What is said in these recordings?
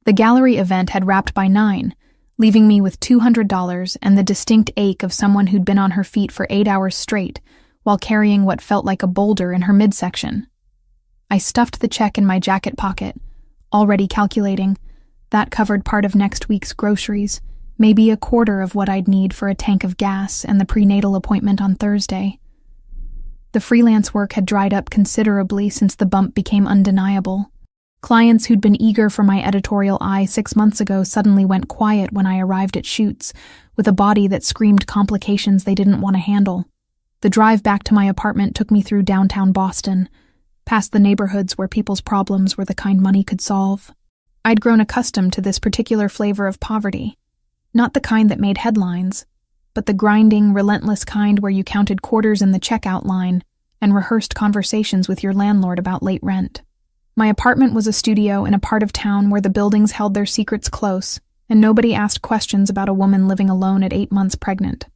The gallery event had wrapped by 9, leaving me with $200 and the distinct ache of someone who'd been on her feet for 8 hours straight while carrying what felt like a boulder in her midsection. I stuffed the check in my jacket pocket, already calculating that covered part of next week's groceries, maybe a quarter of what I'd need for a tank of gas and the prenatal appointment on Thursday. The freelance work had dried up considerably since the bump became undeniable. Clients who'd been eager for my editorial eye 6 months ago suddenly went quiet when I arrived at shoots, with a body that screamed complications they didn't want to handle. The drive back to my apartment took me through downtown Boston, past the neighborhoods where people's problems were the kind money could solve. I'd grown accustomed to this particular flavor of poverty. Not the kind that made headlines, but the grinding, relentless kind where you counted quarters in the checkout line and rehearsed conversations with your landlord about late rent. My apartment was a studio in a part of town where the buildings held their secrets close, and nobody asked questions about a woman living alone at 8 months pregnant.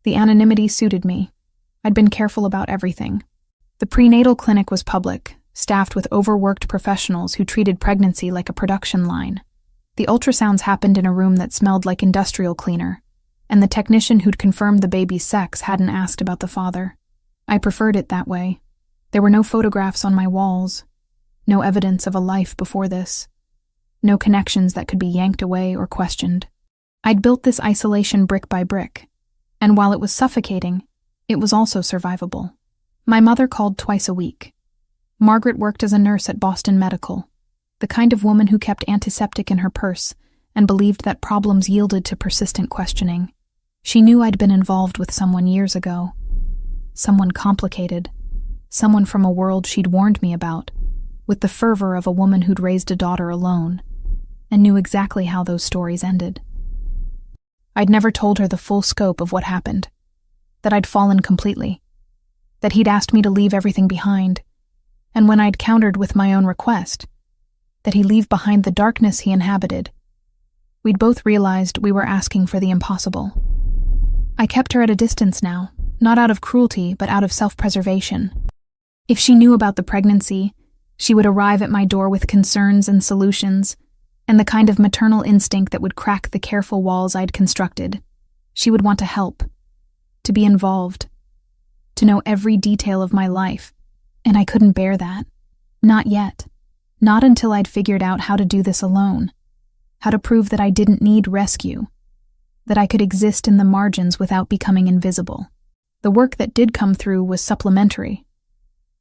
The anonymity suited me. I'd been careful about everything. The prenatal clinic was public, staffed with overworked professionals who treated pregnancy like a production line. The ultrasounds happened in a room that smelled like industrial cleaner, and the technician who'd confirmed the baby's sex hadn't asked about the father. I preferred it that way. There were no photographs on my walls, no evidence of a life before this, no connections that could be yanked away or questioned. I'd built this isolation brick by brick, and while it was suffocating, it was also survivable. My mother called twice a week. Margaret worked as a nurse at Boston Medical, the kind of woman who kept antiseptic in her purse and believed that problems yielded to persistent questioning. She knew I'd been involved with someone years ago. Someone complicated. Someone from a world she'd warned me about, with the fervor of a woman who'd raised a daughter alone, and knew exactly how those stories ended. I'd never told her the full scope of what happened, that I'd fallen completely, that he'd asked me to leave everything behind, and when I'd countered with my own request, that he leave behind the darkness he inhabited. We'd both realized we were asking for the impossible. I kept her at a distance now, not out of cruelty, but out of self-preservation. If she knew about the pregnancy, she would arrive at my door with concerns and solutions, and the kind of maternal instinct that would crack the careful walls I'd constructed. She would want to help, to be involved, to know every detail of my life, and I couldn't bear that. Not yet. Not until I'd figured out how to do this alone, how to prove that I didn't need rescue, that I could exist in the margins without becoming invisible. The work that did come through was supplementary.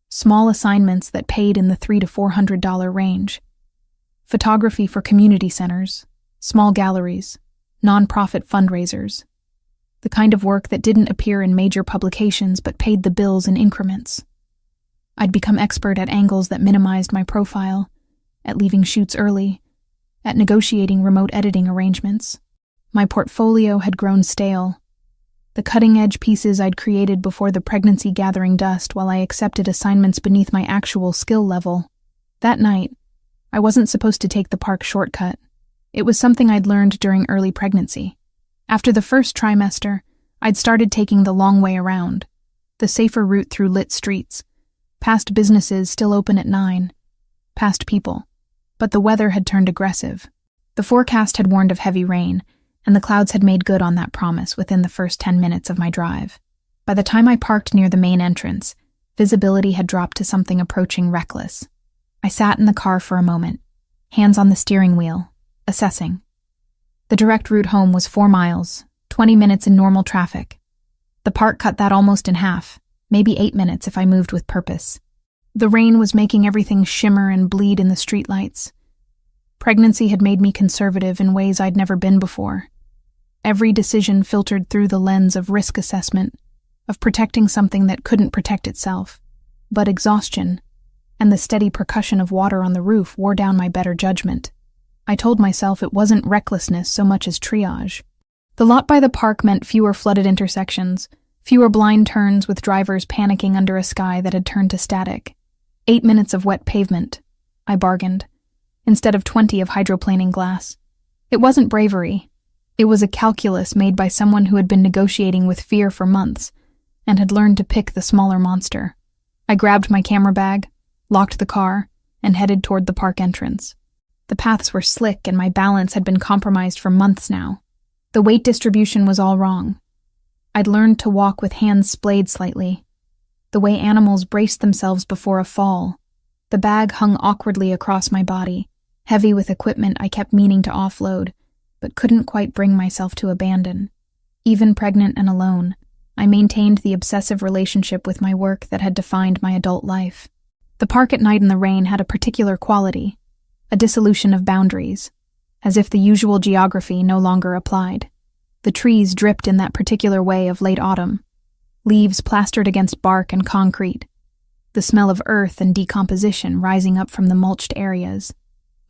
Small assignments that paid in the $300 to $400 range. Photography for community centers, small galleries, nonprofit fundraisers. The kind of work that didn't appear in major publications but paid the bills in increments. I'd become expert at angles that minimized my profile, at leaving shoots early, at negotiating remote editing arrangements. My portfolio had grown stale. The cutting-edge pieces I'd created before the pregnancy gathering dust while I accepted assignments beneath my actual skill level. That night, I wasn't supposed to take the park shortcut. It was something I'd learned during early pregnancy. After the first trimester, I'd started taking the long way around, the safer route through lit streets, past businesses still open at 9, past people. But the weather had turned aggressive. The forecast had warned of heavy rain, and the clouds had made good on that promise within the first 10 minutes of my drive. By the time I parked near the main entrance, visibility had dropped to something approaching reckless. I sat in the car for a moment, hands on the steering wheel, assessing. The direct route home was 4 miles, 20 minutes in normal traffic. The park cut that almost in half, maybe 8 minutes if I moved with purpose. The rain was making everything shimmer and bleed in the streetlights. Pregnancy had made me conservative in ways I'd never been before. Every decision filtered through the lens of risk assessment, of protecting something that couldn't protect itself. But exhaustion, and the steady percussion of water on the roof wore down my better judgment. I told myself it wasn't recklessness so much as triage. The lot by the park meant fewer flooded intersections, fewer blind turns with drivers panicking under a sky that had turned to static. 8 minutes of wet pavement, I bargained, instead of 20 of hydroplaning glass. It wasn't bravery. It was a calculus made by someone who had been negotiating with fear for months and had learned to pick the smaller monster. I grabbed my camera bag, locked the car, and headed toward the park entrance. The paths were slick and my balance had been compromised for months now. The weight distribution was all wrong. I'd learned to walk with hands splayed slightly, the way animals braced themselves before a fall. The bag hung awkwardly across my body, heavy with equipment I kept meaning to offload, but couldn't quite bring myself to abandon. Even pregnant and alone, I maintained the obsessive relationship with my work that had defined my adult life. The park at night in the rain had a particular quality, a dissolution of boundaries, as if the usual geography no longer applied. The trees dripped in that particular way of late autumn, leaves plastered against bark and concrete, the smell of earth and decomposition rising up from the mulched areas.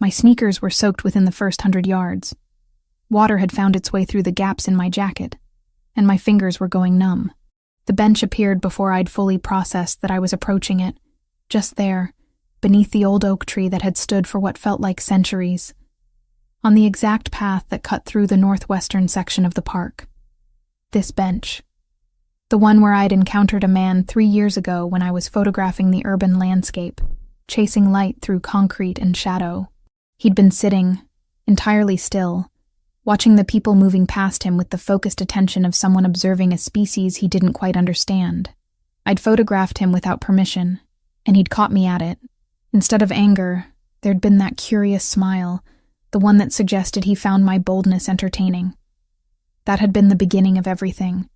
My sneakers were soaked within the first 100 yards. Water had found its way through the gaps in my jacket, and my fingers were going numb. The bench appeared before I'd fully processed that I was approaching it, just there, beneath the old oak tree that had stood for what felt like centuries, on the exact path that cut through the northwestern section of the park. This bench. The one where I'd encountered a man 3 years ago when I was photographing the urban landscape, chasing light through concrete and shadow. He'd been sitting, entirely still, watching the people moving past him with the focused attention of someone observing a species he didn't quite understand. I'd photographed him without permission, and he'd caught me at it. Instead of anger, there'd been that curious smile, the one that suggested he found my boldness entertaining. That had been the beginning of everything.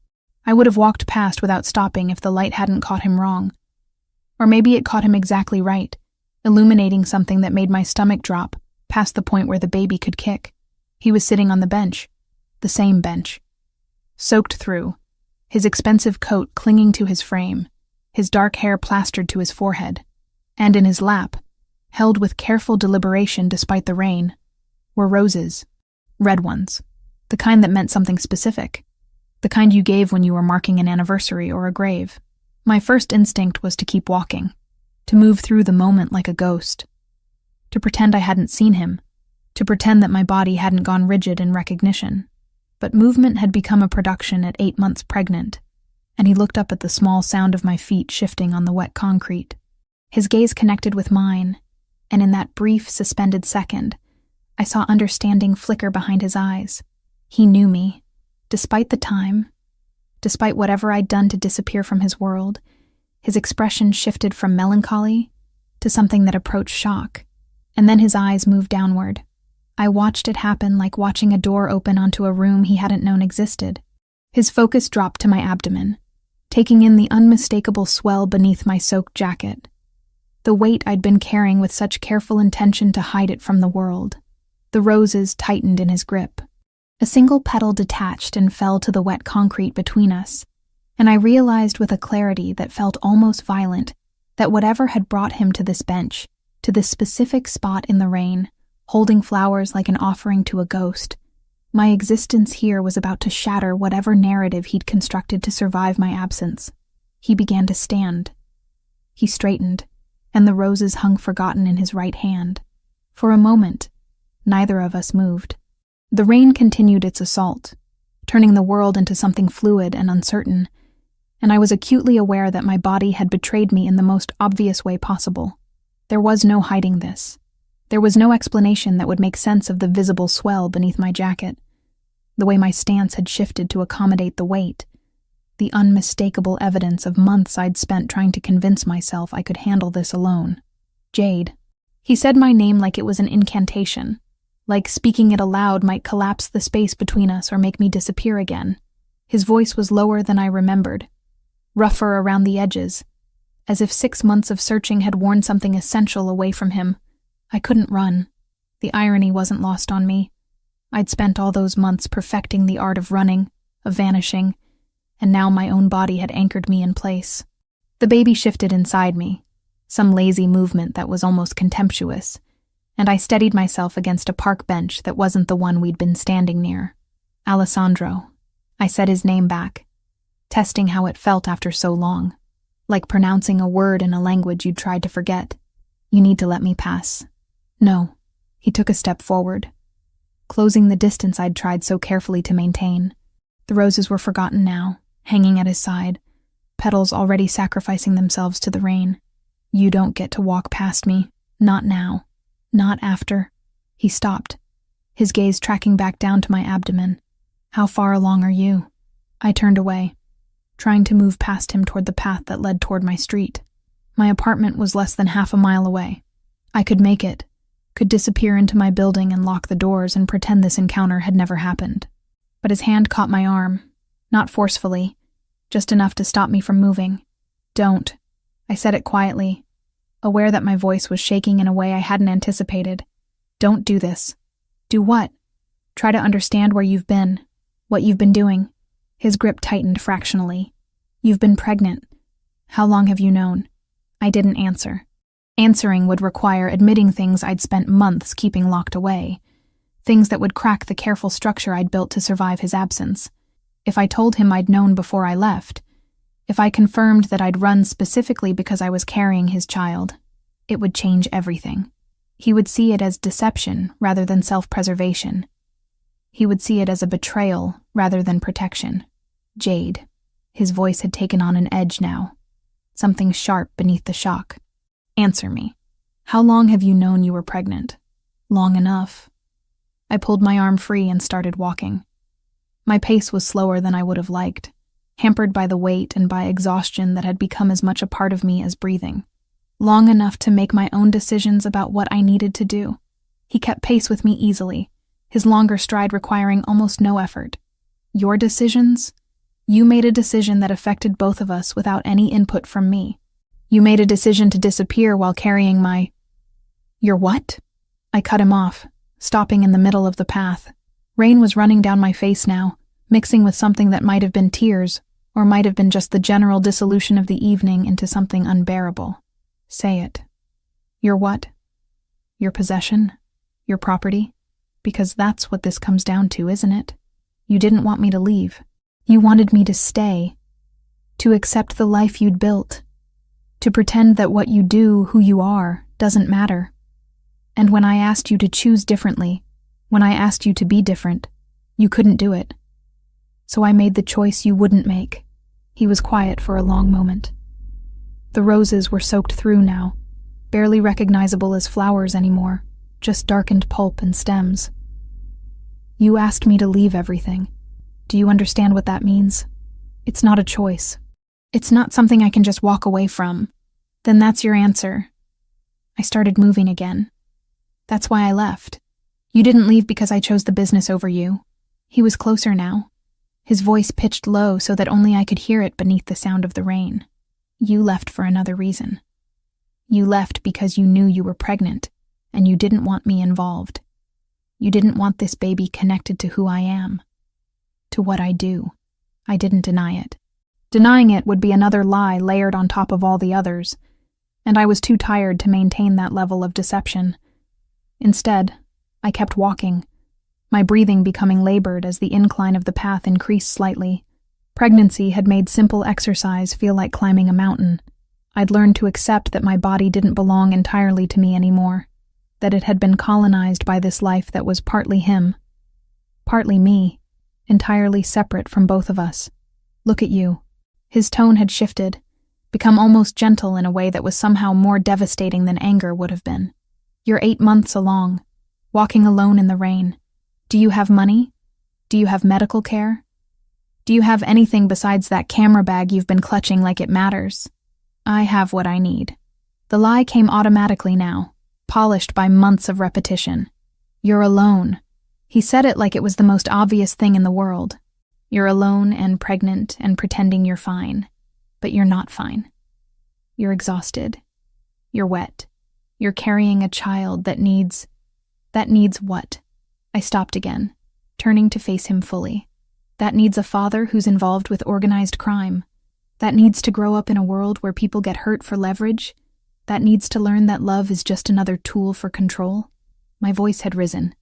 I would have walked past without stopping if the light hadn't caught him wrong. Or maybe it caught him exactly right, illuminating something that made my stomach drop, past the point where the baby could kick. He was sitting on the bench, the same bench, soaked through, his expensive coat clinging to his frame, his dark hair plastered to his forehead, and in his lap, held with careful deliberation despite the rain, were roses, red ones, the kind that meant something specific, the kind you gave when you were marking an anniversary or a grave. My first instinct was to keep walking, to move through the moment like a ghost, to pretend I hadn't seen him, to pretend that my body hadn't gone rigid in recognition. But movement had become a production at 8 months pregnant, and he looked up at the small sound of my feet shifting on the wet concrete. His gaze connected with mine, and in that brief, suspended second, I saw understanding flicker behind his eyes. He knew me, despite the time, despite whatever I'd done to disappear from his world. His expression shifted from melancholy to something that approached shock, and then his eyes moved downward. I watched it happen like watching a door open onto a room he hadn't known existed. His focus dropped to my abdomen, taking in the unmistakable swell beneath my soaked jacket, the weight I'd been carrying with such careful intention to hide it from the world. The roses tightened in his grip. A single petal detached and fell to the wet concrete between us, and I realized with a clarity that felt almost violent that whatever had brought him to this bench, to this specific spot in the rain, holding flowers like an offering to a ghost, my existence here was about to shatter whatever narrative he'd constructed to survive my absence. He began to stand. He straightened, and the roses hung forgotten in his right hand. For a moment, neither of us moved. The rain continued its assault, turning the world into something fluid and uncertain, and I was acutely aware that my body had betrayed me in the most obvious way possible. There was no hiding this. There was no explanation that would make sense of the visible swell beneath my jacket, the way my stance had shifted to accommodate the weight, the unmistakable evidence of months I'd spent trying to convince myself I could handle this alone. Jade. He said my name like it was an incantation, like speaking it aloud might collapse the space between us or make me disappear again. His voice was lower than I remembered, rougher around the edges, as if 6 months of searching had worn something essential away from him. I couldn't run. The irony wasn't lost on me. I'd spent all those months perfecting the art of running, of vanishing, and now my own body had anchored me in place. The baby shifted inside me, some lazy movement that was almost contemptuous, and I steadied myself against a park bench that wasn't the one we'd been standing near. Alessandro. I said his name back, testing how it felt after so long, like pronouncing a word in a language you'd tried to forget. You need to let me pass. No. He took a step forward, closing the distance I'd tried so carefully to maintain. The roses were forgotten now, hanging at his side, petals already sacrificing themselves to the rain. You don't get to walk past me. Not now. Not after. He stopped, his gaze tracking back down to my abdomen. How far along are you? I turned away, trying to move past him toward the path that led toward my street. My apartment was less than half a mile away. I could make it, could disappear into my building and lock the doors and pretend this encounter had never happened. But his hand caught my arm, not forcefully, just enough to stop me from moving. Don't. I said it quietly, aware that my voice was shaking in a way I hadn't anticipated. Don't do this. Do what? Try to understand where you've been, what you've been doing. His grip tightened fractionally. You've been pregnant. How long have you known? I didn't answer. Answering would require admitting things I'd spent months keeping locked away, things that would crack the careful structure I'd built to survive his absence. If I told him I'd known before I left, if I confirmed that I'd run specifically because I was carrying his child, it would change everything. He would see it as deception rather than self-preservation. He would see it as a betrayal rather than protection. Jade. His voice had taken on an edge now, something sharp beneath the shock. Answer me. How long have you known you were pregnant? Long enough. I pulled my arm free and started walking. My pace was slower than I would have liked, hampered by the weight and by exhaustion that had become as much a part of me as breathing. Long enough to make my own decisions about what I needed to do. He kept pace with me easily, his longer stride requiring almost no effort. Your decisions? You made a decision that affected both of us without any input from me. You made a decision to disappear while carrying my... Your what? I cut him off, stopping in the middle of the path. Rain was running down my face now, mixing with something that might have been tears, or might have been just the general dissolution of the evening into something unbearable. Say it. Your what? Your possession? Your property? Because that's what this comes down to, isn't it? You didn't want me to leave. You wanted me to stay, to accept the life you'd built, to pretend that what you do, who you are, doesn't matter. And when I asked you to choose differently, when I asked you to be different, you couldn't do it. So I made the choice you wouldn't make. He was quiet for a long moment. The roses were soaked through now, barely recognizable as flowers anymore, just darkened pulp and stems. You asked me to leave everything. Do you understand what that means? It's not a choice. It's not something I can just walk away from. Then that's your answer. I started moving again. That's why I left. You didn't leave because I chose the business over you. He was closer now, his voice pitched low so that only I could hear it beneath the sound of the rain. You left for another reason. You left because you knew you were pregnant, and you didn't want me involved. You didn't want this baby connected to who I am. To what I do. I didn't deny it. Denying it would be another lie layered on top of all the others, and I was too tired to maintain that level of deception. Instead, I kept walking, my breathing becoming labored as the incline of the path increased slightly. Pregnancy had made simple exercise feel like climbing a mountain. I'd learned to accept that my body didn't belong entirely to me anymore, that it had been colonized by this life that was partly him, partly me, entirely separate from both of us. Look at you. His tone had shifted, become almost gentle in a way that was somehow more devastating than anger would have been. You're 8 months along, walking alone in the rain. Do you have money? Do you have medical care? Do you have anything besides that camera bag you've been clutching like it matters? I have what I need. The lie came automatically now, polished by months of repetition. You're alone. He said it like it was the most obvious thing in the world. You're alone and pregnant and pretending you're fine. But you're not fine. You're exhausted. You're wet. You're carrying a child that needs what? I stopped again, turning to face him fully. That needs a father who's involved with organized crime. That needs to grow up in a world where people get hurt for leverage. That needs to learn that love is just another tool for control. My voice had risen,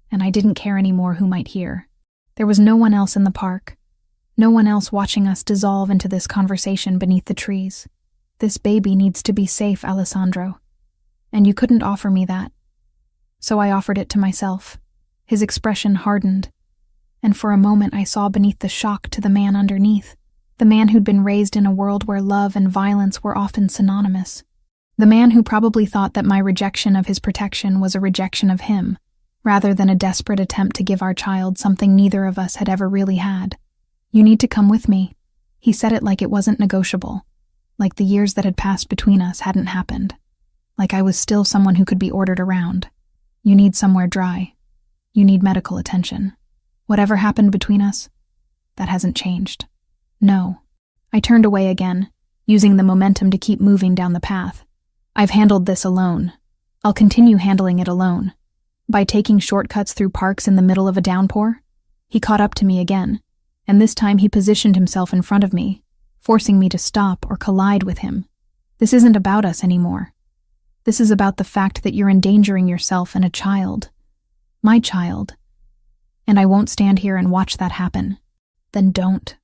and I didn't care anymore who might hear. There was no one else in the park, no one else watching us dissolve into this conversation beneath the trees. This baby needs to be safe, Alessandro, and you couldn't offer me that. So I offered it to myself. His expression hardened, and for a moment I saw beneath the shock to the man underneath, the man who'd been raised in a world where love and violence were often synonymous. The man who probably thought that my rejection of his protection was a rejection of him. rather than a desperate attempt to give our child something neither of us had ever really had. "You need to come with me." He said it like it wasn't negotiable, like the years that had passed between us hadn't happened, like I was still someone who could be ordered around. "You need somewhere dry. You need medical attention. Whatever happened between us, that hasn't changed." "No." I turned away again, using the momentum to keep moving down the path. "I've handled this alone. I'll continue handling it alone." By taking shortcuts through parks in the middle of a downpour? He caught up to me again, and this time he positioned himself in front of me, forcing me to stop or collide with him. "This isn't about us anymore. This is about the fact that you're endangering yourself and a child. My child. And I won't stand here and watch that happen." "Then don't,"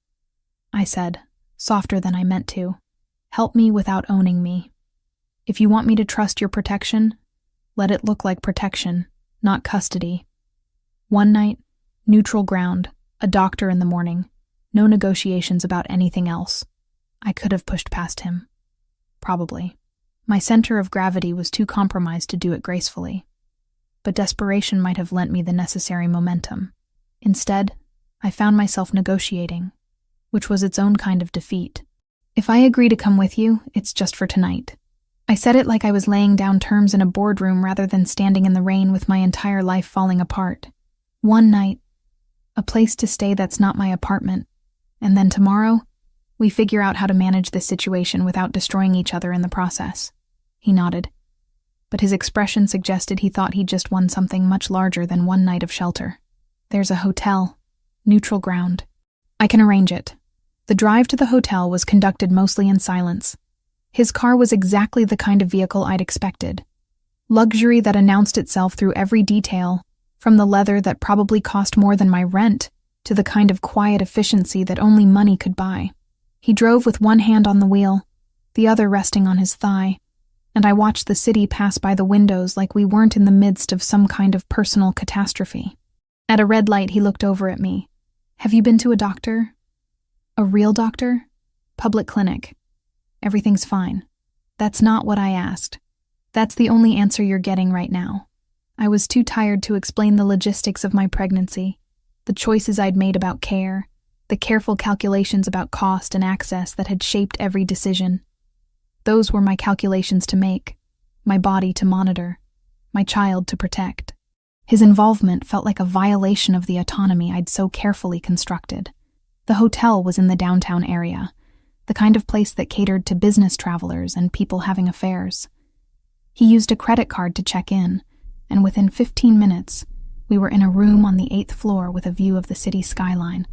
I said, softer than I meant to. "Help me without owning me. If you want me to trust your protection, let it look like protection, not custody. One night, neutral ground, a doctor in the morning, no negotiations about anything else." I could have pushed past him. Probably. My center of gravity was too compromised to do it gracefully. But desperation might have lent me the necessary momentum. Instead, I found myself negotiating, which was its own kind of defeat. "If I agree to come with you, it's just for tonight." I said it like I was laying down terms in a boardroom rather than standing in the rain with my entire life falling apart. "One night, a place to stay that's not my apartment, and then tomorrow, we figure out how to manage this situation without destroying each other in the process." He nodded, but his expression suggested he thought he'd just won something much larger than one night of shelter. "There's a hotel, neutral ground. I can arrange it." The drive to the hotel was conducted mostly in silence. His car was exactly the kind of vehicle I'd expected. Luxury that announced itself through every detail, from the leather that probably cost more than my rent to the kind of quiet efficiency that only money could buy. He drove with one hand on the wheel, the other resting on his thigh, and I watched the city pass by the windows like we weren't in the midst of some kind of personal catastrophe. At a red light, he looked over at me. "Have you been to a doctor? A real doctor? Public clinic. Everything's fine." "That's not what I asked. That's the only answer you're getting right now." I was too tired to explain the logistics of my pregnancy, the choices I'd made about care, the careful calculations about cost and access that had shaped every decision. Those were my calculations to make, my body to monitor, my child to protect. His involvement felt like a violation of the autonomy I'd so carefully constructed. The hotel was in the downtown area, the kind of place that catered to business travelers and people having affairs. He used a credit card to check in, and within 15 minutes, we were in a room on the 8th floor with a view of the city skyline.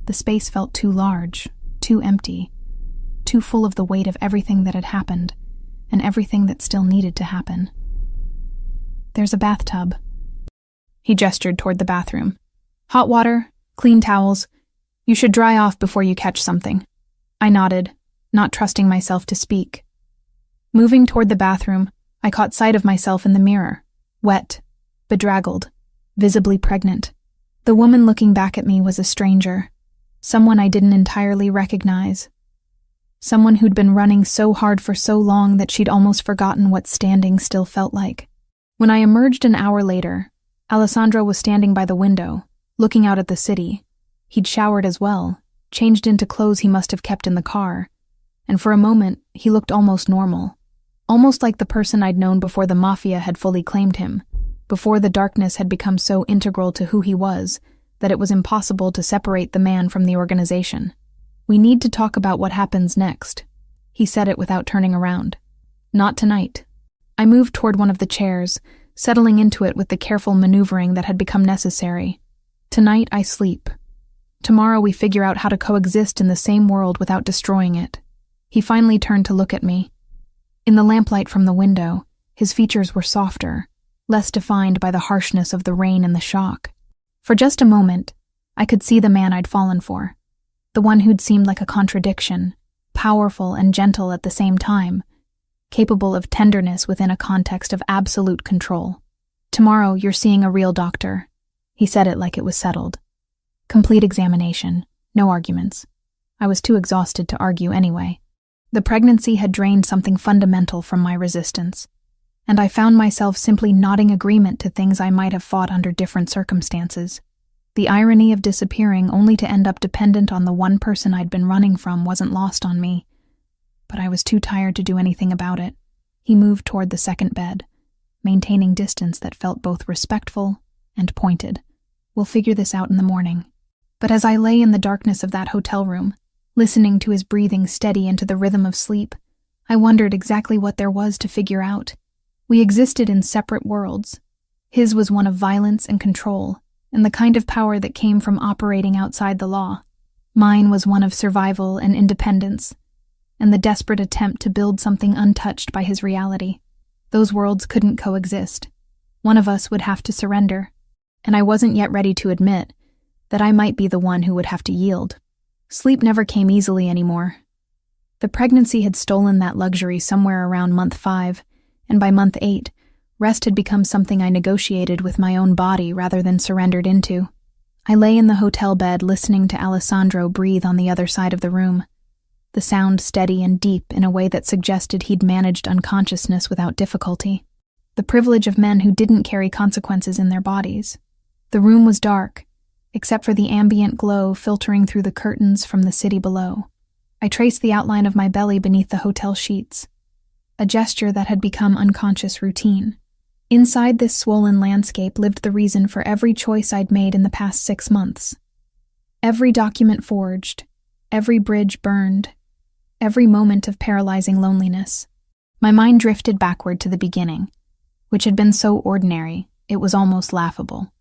The space felt too large, too empty, too full of the weight of everything that had happened, and everything that still needed to happen. "There's a bathtub." He gestured toward the bathroom. "Hot water, clean towels. You should dry off before you catch something." I nodded, not trusting myself to speak. Moving toward the bathroom, I caught sight of myself in the mirror, wet, bedraggled, visibly pregnant. The woman looking back at me was a stranger, someone I didn't entirely recognize. Someone who'd been running so hard for so long that she'd almost forgotten what standing still felt like. When I emerged an hour later, Alessandro was standing by the window, looking out at the city. He'd showered as well, changed into clothes he must have kept in the car, and for a moment, he looked almost normal. Almost like the person I'd known before the MAFIA had fully claimed him, before the darkness had become so integral to who he was that it was impossible to separate the man from the organization. "We need to talk about what happens next." He said it without turning around. "Not tonight." I moved toward one of the chairs, settling into it with the careful maneuvering that had become necessary. "Tonight I sleep. Tomorrow we figure out how to coexist in the same world without destroying it." He finally turned to look at me. In the lamplight from the window, his features were softer, less defined by the harshness of the rain and the shock. For just a moment, I could see the man I'd fallen for, the one who'd seemed like a contradiction, powerful and gentle at the same time, capable of tenderness within a context of absolute control. "Tomorrow you're seeing a real doctor." He said it like it was settled. Complete examination, no arguments. I was too exhausted to argue anyway. The pregnancy had drained something fundamental from my resistance, and I found myself simply nodding agreement to things I might have fought under different circumstances. The irony of disappearing only to end up dependent on the one person I'd been running from wasn't lost on me, but I was too tired to do anything about it. He moved toward the second bed, maintaining distance that felt both respectful and pointed. "We'll figure this out in the morning." But as I lay in the darkness of that hotel room, listening to his breathing steady into the rhythm of sleep, I wondered exactly what there was to figure out. We existed in separate worlds. His was one of violence and control, and the kind of power that came from operating outside the law. Mine was one of survival and independence, and the desperate attempt to build something untouched by his reality. Those worlds couldn't coexist. One of us would have to surrender, and I wasn't yet ready to admit that I might be the one who would have to yield. Sleep never came easily anymore. The pregnancy had stolen that luxury somewhere around month 5, and by month 8, rest had become something I negotiated with my own body rather than surrendered into. I lay in the hotel bed listening to Alessandro breathe on the other side of the room, the sound steady and deep in a way that suggested he'd managed unconsciousness without difficulty. The privilege of men who didn't carry consequences in their bodies. The room was dark, except for the ambient glow filtering through the curtains from the city below. I traced the outline of my belly beneath the hotel sheets, a gesture that had become unconscious routine. Inside this swollen landscape lived the reason for every choice I'd made in the past 6 months. Every document forged, every bridge burned, every moment of paralyzing loneliness. My mind drifted backward to the beginning, which had been so ordinary, it was almost laughable.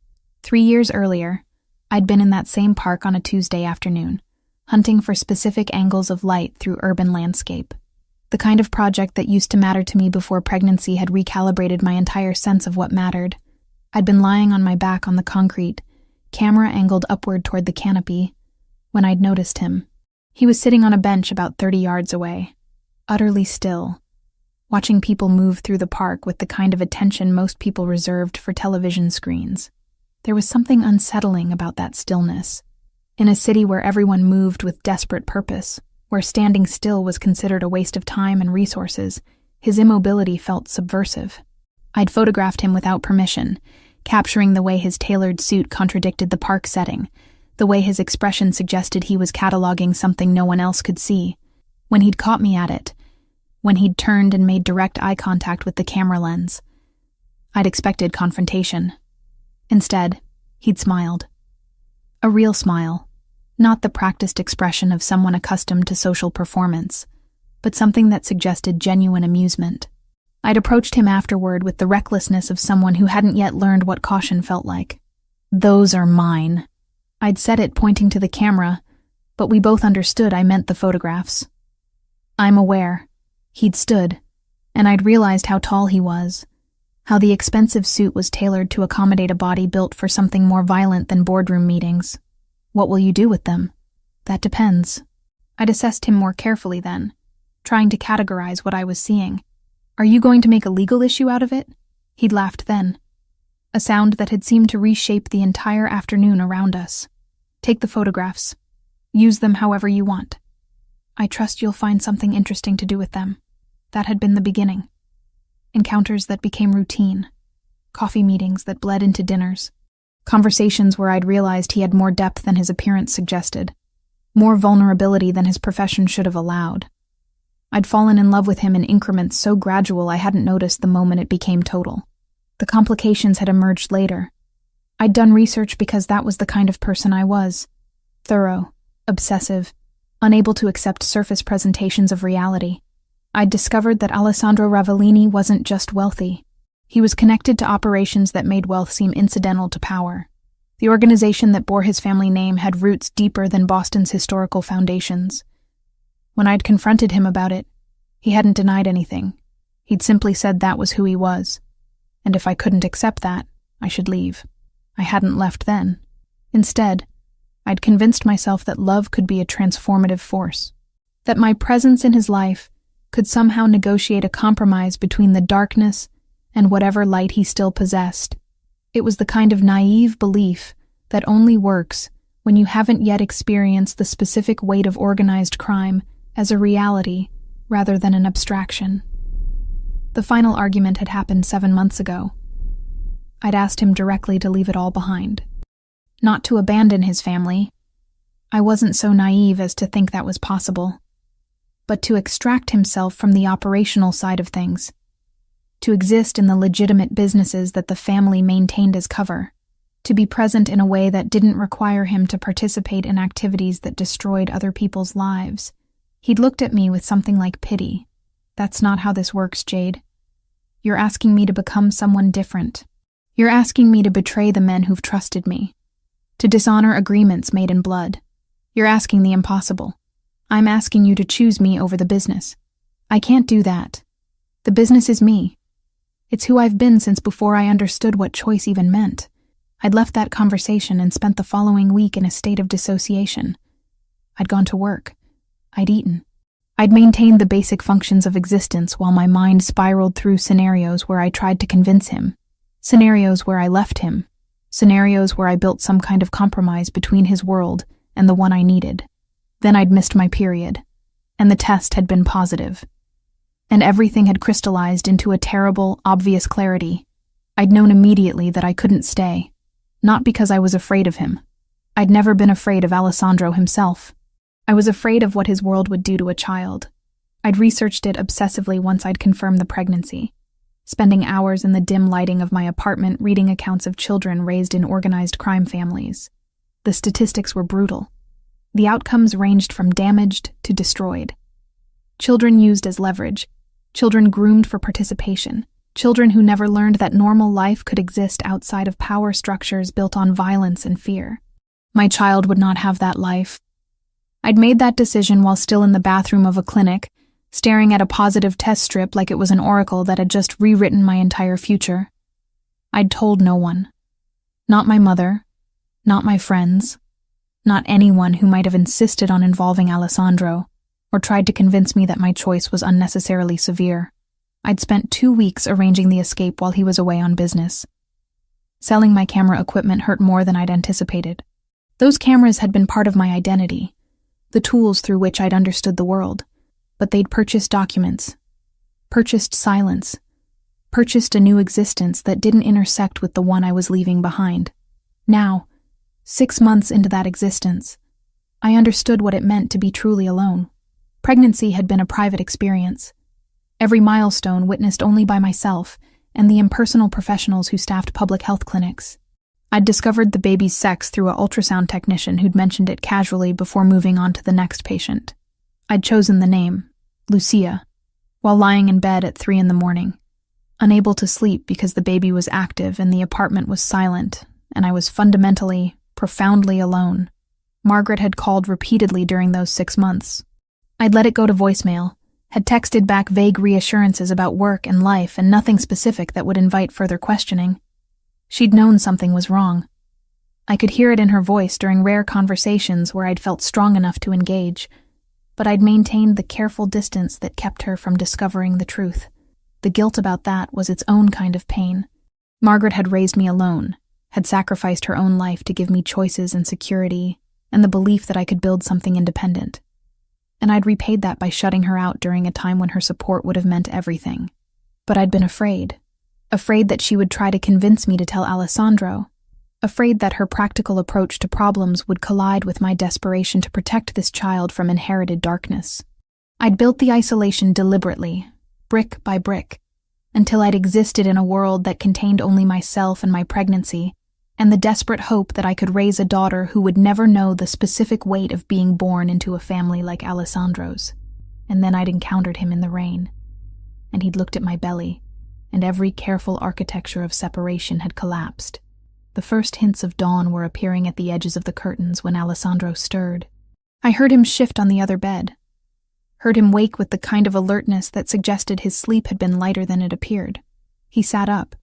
3 years earlier, I'd been in that same park on a Tuesday afternoon, hunting for specific angles of light through urban landscape. The kind of project that used to matter to me before pregnancy had recalibrated my entire sense of what mattered. I'd been lying on my back on the concrete, camera angled upward toward the canopy, when I'd noticed him. He was sitting on a bench about 30 yards away, utterly still, watching people move through the park with the kind of attention most people reserved for television screens. There was something unsettling about that stillness. In a city where everyone moved with desperate purpose, where standing still was considered a waste of time and resources, his immobility felt subversive. I'd photographed him without permission, capturing the way his tailored suit contradicted the park setting, the way his expression suggested he was cataloging something no one else could see. When he'd caught me at it, when he'd turned and made direct eye contact with the camera lens, I'd expected confrontation. Instead, he'd smiled. A real smile. Not the practiced expression of someone accustomed to social performance, but something that suggested genuine amusement. I'd approached him afterward with the recklessness of someone who hadn't yet learned what caution felt like. "Those are mine." I'd said it pointing to the camera, but we both understood I meant the photographs. "I'm aware." He'd stood, and I'd realized how tall he was, how the expensive suit was tailored to accommodate a body built for something more violent than boardroom meetings. "What will you do with them?" "That depends." I'd assessed him more carefully then, trying to categorize what I was seeing. "Are you going to make a legal issue out of it?" He'd laughed then, a sound that had seemed to reshape the entire afternoon around us. "Take the photographs. Use them however you want. I trust you'll find something interesting to do with them." That had been the beginning. Encounters that became routine. Coffee meetings that bled into dinners. Conversations where I'd realized he had more depth than his appearance suggested, more vulnerability than his profession should have allowed. I'd fallen in love with him in increments so gradual I hadn't noticed the moment it became total. The complications had emerged later. I'd done research because that was the kind of person I was. Thorough, obsessive, unable to accept surface presentations of reality. I'd discovered that Alessandro Ravellini wasn't just wealthy. He was connected to operations that made wealth seem incidental to power. The organization that bore his family name had roots deeper than Boston's historical foundations. When I'd confronted him about it, he hadn't denied anything. He'd simply said that was who he was, and if I couldn't accept that, I should leave. I hadn't left then. Instead, I'd convinced myself that love could be a transformative force, that my presence in his life could somehow negotiate a compromise between the darkness and whatever light he still possessed. It was the kind of naive belief that only works when you haven't yet experienced the specific weight of organized crime as a reality rather than an abstraction. The final argument had happened 7 months ago. I'd asked him directly to leave it all behind. Not to abandon his family. I wasn't so naive as to think that was possible. But to extract himself from the operational side of things. To exist in the legitimate businesses that the family maintained as cover. To be present in a way that didn't require him to participate in activities that destroyed other people's lives. He'd looked at me with something like pity. That's not how this works, Jade. You're asking me to become someone different. You're asking me to betray the men who've trusted me. To dishonor agreements made in blood. You're asking the impossible. I'm asking you to choose me over the business. I can't do that. The business is me. It's who I've been since before I understood what choice even meant. I'd left that conversation and spent the following week in a state of dissociation. I'd gone to work. I'd eaten. I'd maintained the basic functions of existence while my mind spiraled through scenarios where I tried to convince him. Scenarios where I left him. Scenarios where I built some kind of compromise between his world and the one I needed. Then I'd missed my period, and the test had been positive. And everything had crystallized into a terrible, obvious clarity. I'd known immediately that I couldn't stay. Not because I was afraid of him. I'd never been afraid of Alessandro himself. I was afraid of what his world would do to a child. I'd researched it obsessively once I'd confirmed the pregnancy, spending hours in the dim lighting of my apartment reading accounts of children raised in organized crime families. The statistics were brutal. The outcomes ranged from damaged to destroyed. Children used as leverage, children groomed for participation, children who never learned that normal life could exist outside of power structures built on violence and fear. My child would not have that life. I'd made that decision while still in the bathroom of a clinic, staring at a positive test strip like it was an oracle that had just rewritten my entire future. I'd told no one. Not my mother, not my friends, not anyone who might have insisted on involving Alessandro, or tried to convince me that my choice was unnecessarily severe. I'd spent 2 weeks arranging the escape while he was away on business. Selling my camera equipment hurt more than I'd anticipated. Those cameras had been part of my identity, the tools through which I'd understood the world, but they'd purchased documents, purchased silence, purchased a new existence that didn't intersect with the one I was leaving behind. Now, 6 months into that existence, I understood what it meant to be truly alone. Pregnancy had been a private experience, every milestone witnessed only by myself and the impersonal professionals who staffed public health clinics. I'd discovered the baby's sex through an ultrasound technician who'd mentioned it casually before moving on to the next patient. I'd chosen the name, Lucia, while lying in bed at 3 a.m, unable to sleep because the baby was active and the apartment was silent, and I was fundamentally, profoundly alone. Margaret had called repeatedly during those 6 months. I'd let it go to voicemail, had texted back vague reassurances about work and life and nothing specific that would invite further questioning. She'd known something was wrong. I could hear it in her voice during rare conversations where I'd felt strong enough to engage, but I'd maintained the careful distance that kept her from discovering the truth. The guilt about that was its own kind of pain. Margaret had raised me alone, had sacrificed her own life to give me choices and security, and the belief that I could build something independent. And I'd repaid that by shutting her out during a time when her support would have meant everything. But I'd been afraid that she would try to convince me to tell Alessandro, afraid that her practical approach to problems would collide with my desperation to protect this child from inherited darkness. I'd built the isolation deliberately, brick by brick, until I'd existed in a world that contained only myself and my pregnancy, and the desperate hope that I could raise a daughter who would never know the specific weight of being born into a family like Alessandro's. And then I'd encountered him in the rain, and he'd looked at my belly, and every careful architecture of separation had collapsed. The first hints of dawn were appearing at the edges of the curtains when Alessandro stirred. I heard him shift on the other bed, heard him wake with the kind of alertness that suggested his sleep had been lighter than it appeared. He sat up,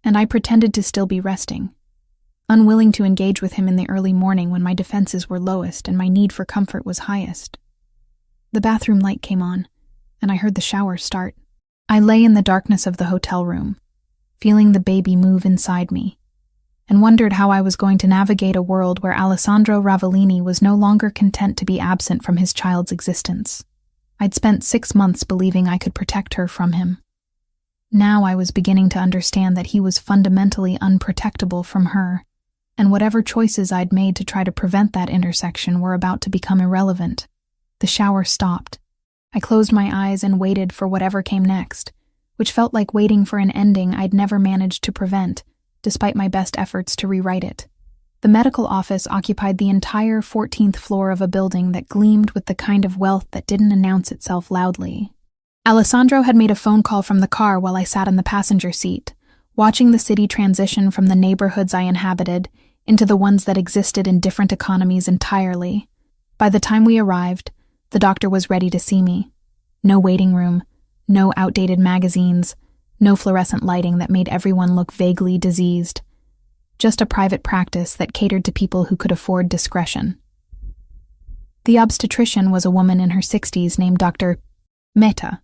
and I pretended to still be resting, unwilling to engage with him in the early morning when my defenses were lowest and my need for comfort was highest. The bathroom light came on, and I heard the shower start. I lay in the darkness of the hotel room, feeling the baby move inside me, and wondered how I was going to navigate a world where Alessandro Ravellini was no longer content to be absent from his child's existence. I'd spent 6 months believing I could protect her from him. Now I was beginning to understand that he was fundamentally unprotectable from her, and whatever choices I'd made to try to prevent that intersection were about to become irrelevant. The shower stopped. I closed my eyes and waited for whatever came next, which felt like waiting for an ending I'd never managed to prevent, despite my best efforts to rewrite it. The medical office occupied the entire 14th floor of a building that gleamed with the kind of wealth that didn't announce itself loudly. Alessandro had made a phone call from the car while I sat in the passenger seat, watching the city transition from the neighborhoods I inhabited into the ones that existed in different economies entirely. By the time we arrived, the doctor was ready to see me. No waiting room, no outdated magazines, no fluorescent lighting that made everyone look vaguely diseased. Just a private practice that catered to people who could afford discretion. The obstetrician was a woman in her 60s named Dr. Mehta,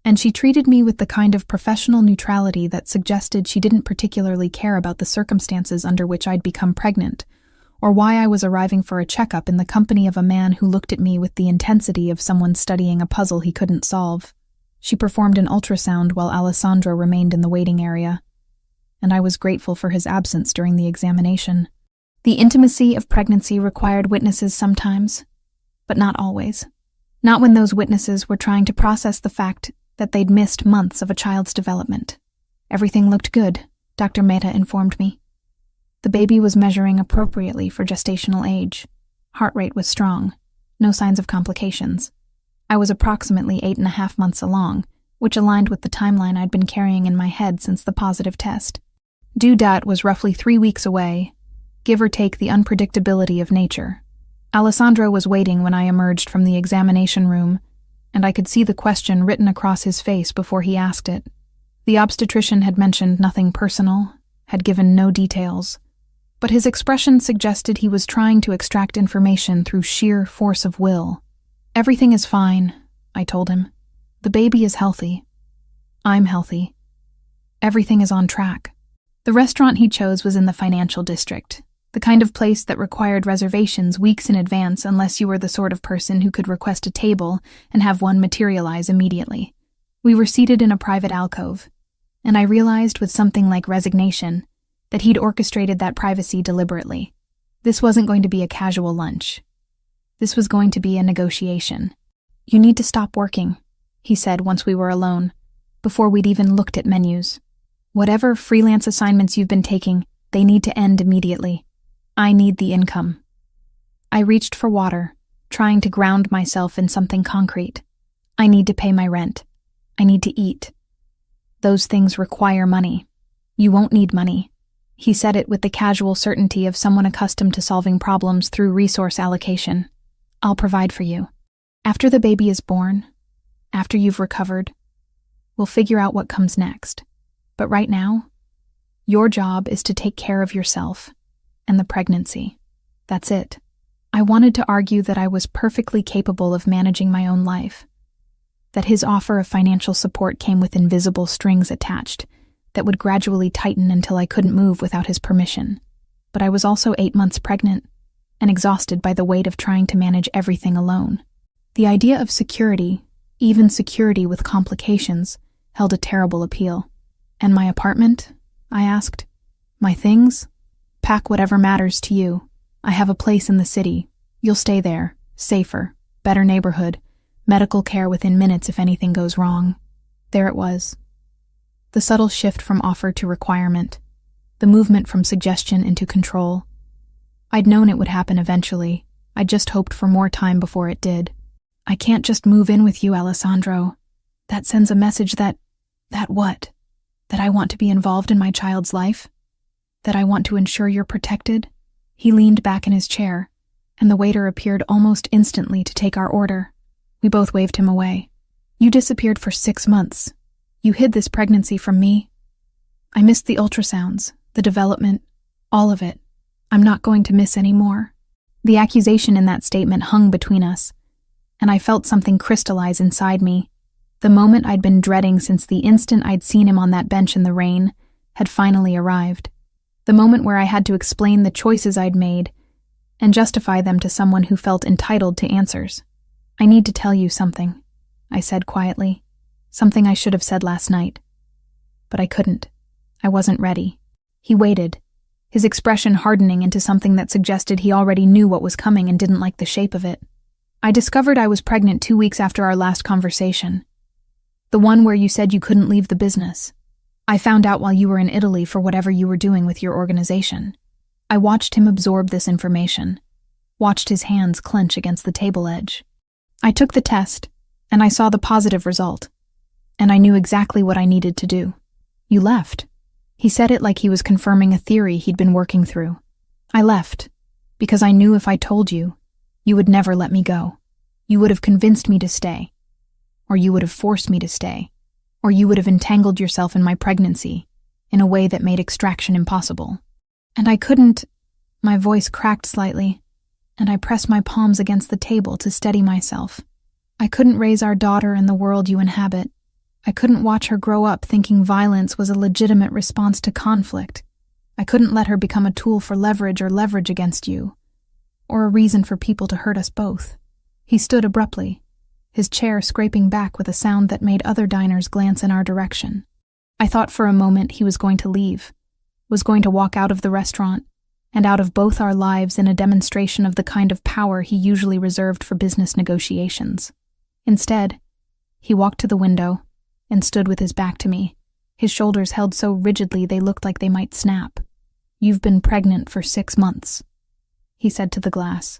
and she treated me with the kind of professional neutrality that suggested she didn't particularly care about the circumstances under which I'd become pregnant, or why I was arriving for a checkup in the company of a man who looked at me with the intensity of someone studying a puzzle he couldn't solve. She performed an ultrasound while Alessandro remained in the waiting area, and I was grateful for his absence during the examination. The intimacy of pregnancy required witnesses sometimes, but not always. Not when those witnesses were trying to process the fact that they'd missed months of a child's development. Everything looked good, Dr. Mehta informed me. The baby was measuring appropriately for gestational age. Heart rate was strong. No signs of complications. I was approximately 8.5 months along, which aligned with the timeline I'd been carrying in my head since the positive test. Due date was roughly 3 weeks away, give or take the unpredictability of nature. Alessandro was waiting when I emerged from the examination room, and I could see the question written across his face before he asked it. The obstetrician had mentioned nothing personal, had given no details, but his expression suggested he was trying to extract information through sheer force of will. "Everything is fine," I told him. "The baby is healthy. I'm healthy. Everything is on track." The restaurant he chose was in the financial district, the kind of place that required reservations weeks in advance unless you were the sort of person who could request a table and have one materialize immediately. We were seated in a private alcove, and I realized with something like resignation that he'd orchestrated that privacy deliberately. This wasn't going to be a casual lunch. This was going to be a negotiation. "You need to stop working," he said once we were alone, before we'd even looked at menus. "Whatever freelance assignments you've been taking, they need to end immediately. I need the income." I reached for water, trying to ground myself in something concrete. I need to pay my rent. I need to eat. Those things require money. "You won't need money." He said it with the casual certainty of someone accustomed to solving problems through resource allocation. "I'll provide for you. After the baby is born, after you've recovered, we'll figure out what comes next. But right now, your job is to take care of yourself and the pregnancy. That's it." I wanted to argue that I was perfectly capable of managing my own life, that his offer of financial support came with invisible strings attached that would gradually tighten until I couldn't move without his permission. But I was also 8 months pregnant and exhausted by the weight of trying to manage everything alone. The idea of security, even security with complications, held a terrible appeal. "And my apartment?" I asked. "My things? Pack whatever matters to you. I have a place in the city. You'll stay there. Safer, better neighborhood, medical care within minutes if anything goes wrong." There it was. The subtle shift from offer to requirement. The movement from suggestion into control. I'd known it would happen eventually. I just hoped for more time before it did. "I can't just move in with you, Alessandro. That sends a message that what? That I want to be involved in my child's life? That I want to ensure you're protected?" He leaned back in his chair, and the waiter appeared almost instantly to take our order. We both waved him away. "You disappeared for 6 months. You hid this pregnancy from me. I missed the ultrasounds, the development, all of it. I'm not going to miss any more." The accusation in that statement hung between us, and I felt something crystallize inside me. The moment I'd been dreading since the instant I'd seen him on that bench in the rain had finally arrived. The moment where I had to explain the choices I'd made and justify them to someone who felt entitled to answers. "I need to tell you something," I said quietly. "Something I should have said last night. But I couldn't. I wasn't ready. He waited, his expression hardening into something that suggested he already knew what was coming and didn't like the shape of it. I discovered I was pregnant 2 weeks after our last conversation. The one where you said you couldn't leave the business. I found out while you were in Italy for whatever you were doing with your organization. I watched him absorb this information, watched his hands clench against the table edge. I took the test, and I saw the positive result, and I knew exactly what I needed to do. You left. He said it like he was confirming a theory he'd been working through. I left, because I knew if I told you, you would never let me go. You would have convinced me to stay, or you would have forced me to stay, or you would have entangled yourself in my pregnancy in a way that made extraction impossible. And I couldn't. My voice cracked slightly, and I pressed my palms against the table to steady myself. I couldn't raise our daughter in the world you inhabit. I couldn't watch her grow up thinking violence was a legitimate response to conflict. I couldn't let her become a tool for leverage or leverage against you, or a reason for people to hurt us both. He stood abruptly, his chair scraping back with a sound that made other diners glance in our direction. I thought for a moment he was going to leave, was going to walk out of the restaurant, and out of both our lives in a demonstration of the kind of power he usually reserved for business negotiations. Instead, he walked to the window and stood with his back to me, his shoulders held so rigidly they looked like they might snap. "You've been pregnant for 6 months," he said to the glass.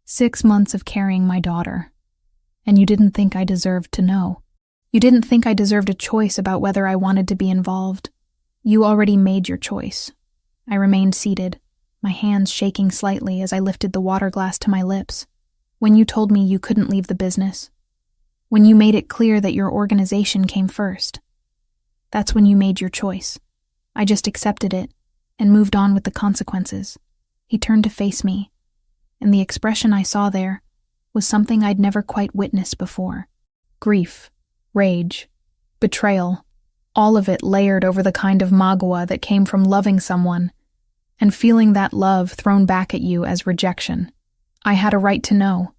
6 months of carrying my daughter. And you didn't think I deserved to know. You didn't think I deserved a choice about whether I wanted to be involved. You already made your choice. I remained seated, my hands shaking slightly as I lifted the water glass to my lips. When you told me you couldn't leave the business, when you made it clear that your organization came first, that's when you made your choice. I just accepted it and moved on with the consequences. He turned to face me, and the expression I saw there was something I'd never quite witnessed before. Grief, rage, betrayal, all of it layered over the kind of magua that came from loving someone and feeling that love thrown back at you as rejection. "I had a right to know,"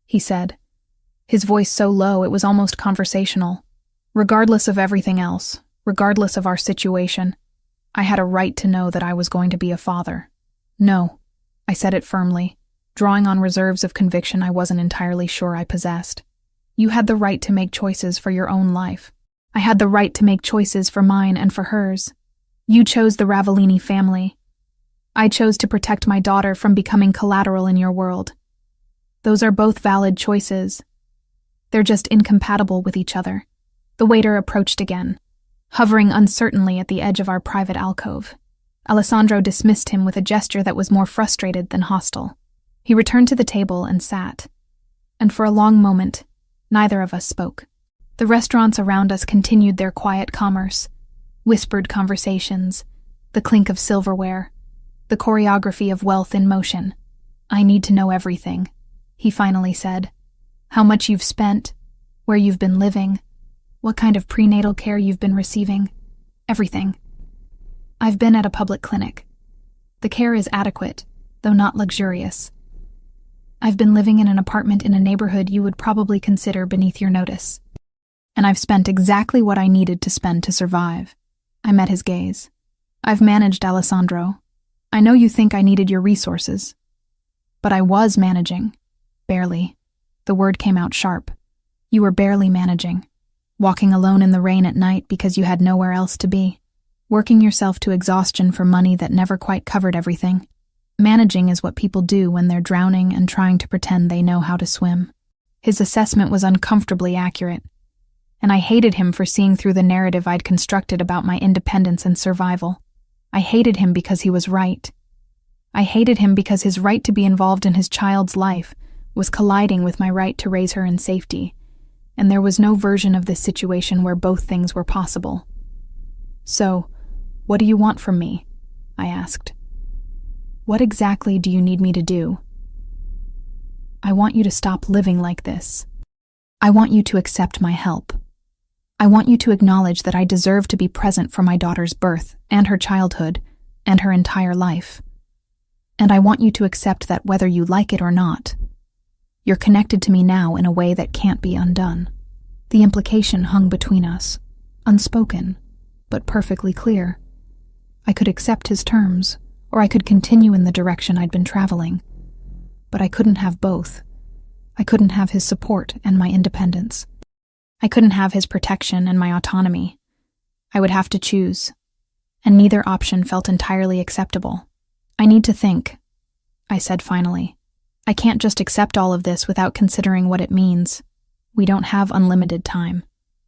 he said, his voice so low it was almost conversational. "Regardless of everything else, regardless of our situation, I had a right to know that I was going to be a father." "No," I said it firmly, drawing on reserves of conviction I wasn't entirely sure I possessed. "You had the right to make choices for your own life. I had the right to make choices for mine and for hers. You chose the Ravellini family. I chose to protect my daughter from becoming collateral in your world. Those are both valid choices. They're just incompatible with each other." The waiter approached again, hovering uncertainly at the edge of our private alcove. Alessandro dismissed him with a gesture that was more frustrated than hostile. He returned to the table and sat, and for a long moment, neither of us spoke. The restaurants around us continued their quiet commerce, whispered conversations, the clink of silverware, the choreography of wealth in motion. "I need to know everything," he finally said. "How much you've spent, where you've been living, what kind of prenatal care you've been receiving, everything. I've been at a public clinic. The care is adequate, though not luxurious. I've been living in an apartment in a neighborhood you would probably consider beneath your notice. And I've spent exactly what I needed to spend to survive." I met his gaze. "I've managed, Alessandro. I know you think I needed your resources, but I was managing. Barely." The word came out sharp. "You were barely managing. Walking alone in the rain at night because you had nowhere else to be. Working yourself to exhaustion for money that never quite covered everything. Managing is what people do when they're drowning and trying to pretend they know how to swim." His assessment was uncomfortably accurate, and I hated him for seeing through the narrative I'd constructed about my independence and survival. I hated him because he was right. I hated him because his right to be involved in his child's life was colliding with my right to raise her in safety, and there was no version of this situation where both things were possible. "So, what do you want from me?" I asked. "What exactly do you need me to do?" "I want you to stop living like this. I want you to accept my help. I want you to acknowledge that I deserve to be present for my daughter's birth and her childhood and her entire life. And I want you to accept that whether you like it or not, you're connected to me now in a way that can't be undone." The implication hung between us, unspoken, but perfectly clear. I could accept his terms, or I could continue in the direction I'd been traveling. But I couldn't have both. I couldn't have his support and my independence. I couldn't have his protection and my autonomy. I would have to choose, and neither option felt entirely acceptable. "I need to think," I said finally. "I can't just accept all of this without considering what it means. We don't have unlimited time."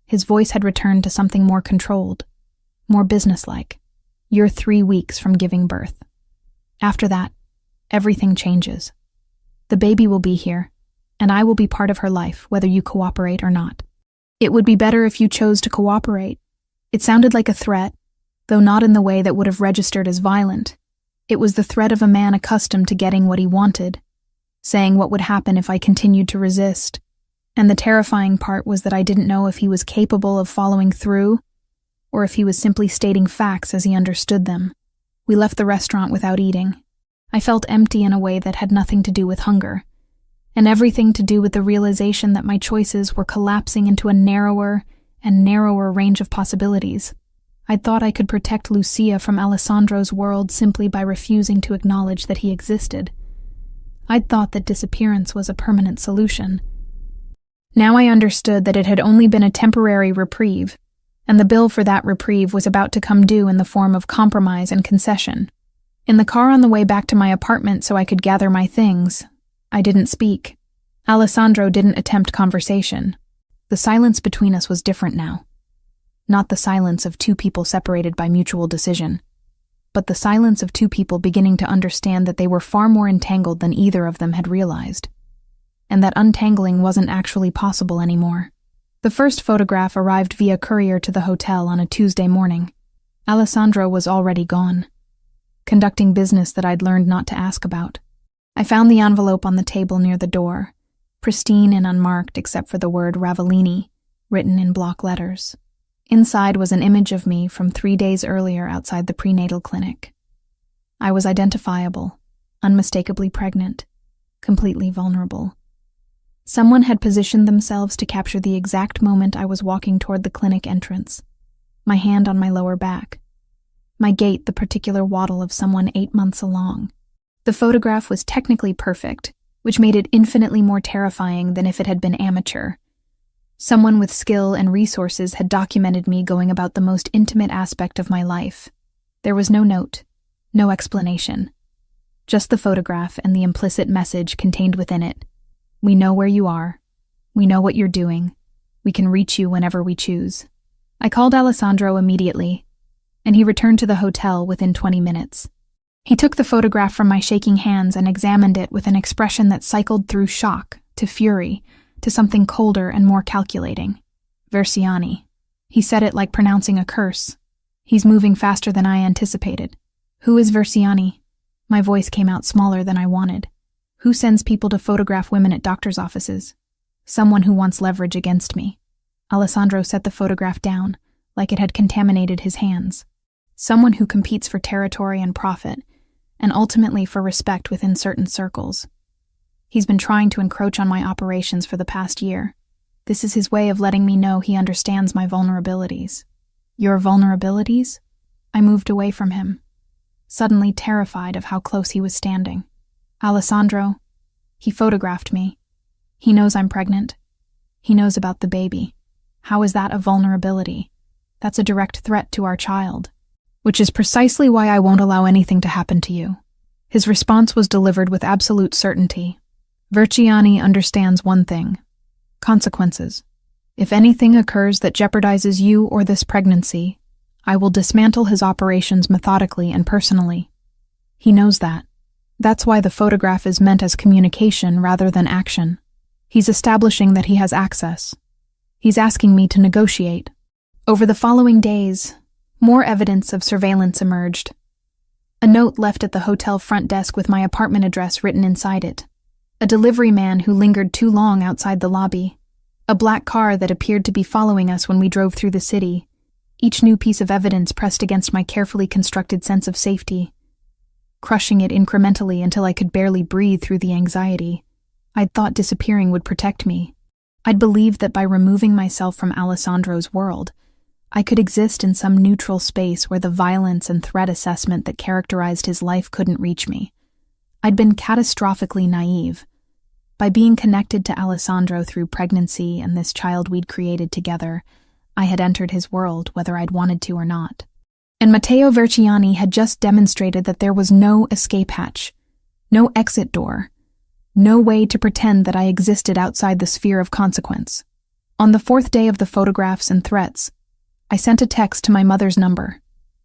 His voice had returned to something more controlled, more businesslike. "You're 3 weeks from giving birth. After that, everything changes. The baby will be here, and I will be part of her life, whether you cooperate or not. It would be better if you chose to cooperate." It sounded like a threat, though not in the way that would have registered as violent. It was the threat of a man accustomed to getting what he wanted, saying what would happen if I continued to resist. And the terrifying part was that I didn't know if he was capable of following through, or if he was simply stating facts as he understood them. We left the restaurant without eating. I felt empty in a way that had nothing to do with hunger, and everything to do with the realization that my choices were collapsing into a narrower and narrower range of possibilities. I'd thought I could protect Lucia from Alessandro's world simply by refusing to acknowledge that he existed. I'd thought that disappearance was a permanent solution. Now I understood that it had only been a temporary reprieve, and the bill for that reprieve was about to come due in the form of compromise and concession. In the car on the way back to my apartment so I could gather my things, I didn't speak. Alessandro didn't attempt conversation. The silence between us was different now. Not the silence of two people separated by mutual decision, but the silence of two people beginning to understand that they were far more entangled than either of them had realized, and that untangling wasn't actually possible anymore. The first photograph arrived via courier to the hotel on a Tuesday morning. Alessandro was already gone, conducting business that I'd learned not to ask about. I found the envelope on the table near the door, pristine and unmarked except for the word Ravellini, written in block letters. Inside was an image of me from 3 days earlier outside the prenatal clinic. I was identifiable, unmistakably pregnant, completely vulnerable. Someone had positioned themselves to capture the exact moment I was walking toward the clinic entrance, my hand on my lower back, my gait the particular waddle of someone 8 months along. The photograph was technically perfect, which made it infinitely more terrifying than if it had been amateur. Someone with skill and resources had documented me going about the most intimate aspect of my life. There was no note, no explanation, just the photograph and the implicit message contained within it. "We know where you are. We know what you're doing. We can reach you whenever we choose." I called Alessandro immediately, and he returned to the hotel within 20 minutes. He took the photograph from my shaking hands and examined it with an expression that cycled through shock to fury to something colder and more calculating. "Versiani." He said it like pronouncing a curse. "He's moving faster than I anticipated." "Who is Versiani?" My voice came out smaller than I wanted. "Who sends people to photograph women at doctors' offices?" "Someone who wants leverage against me." Alessandro set the photograph down, like it had contaminated his hands. "Someone who competes for territory and profit, and ultimately for respect within certain circles. He's been trying to encroach on my operations for the past year. This is his way of letting me know he understands my vulnerabilities." "Your vulnerabilities?" I moved away from him, suddenly terrified of how close he was standing. "Alessandro, he photographed me. He knows I'm pregnant. He knows about the baby. How is that a vulnerability? That's a direct threat to our child. Which is precisely why I won't allow anything to happen to you." His response was delivered with absolute certainty. "Versiani understands one thing: consequences. If anything occurs that jeopardizes you or this pregnancy, I will dismantle his operations methodically and personally. He knows that. That's why the photograph is meant as communication rather than action. He's establishing that he has access. He's asking me to negotiate." Over the following days, more evidence of surveillance emerged. A note left at the hotel front desk with my apartment address written inside it. A delivery man who lingered too long outside the lobby. A black car that appeared to be following us when we drove through the city. Each new piece of evidence pressed against my carefully constructed sense of safety, crushing it incrementally until I could barely breathe through the anxiety. I'd thought disappearing would protect me. I'd believed that by removing myself from Alessandro's world, I could exist in some neutral space where the violence and threat assessment that characterized his life couldn't reach me. I'd been catastrophically naive. By being connected to Alessandro through pregnancy and this child we'd created together, I had entered his world whether I'd wanted to or not. And Matteo Verciani had just demonstrated that there was no escape hatch, no exit door, no way to pretend that I existed outside the sphere of consequence. On the fourth day of the photographs and threats, I sent a text to my mother's number.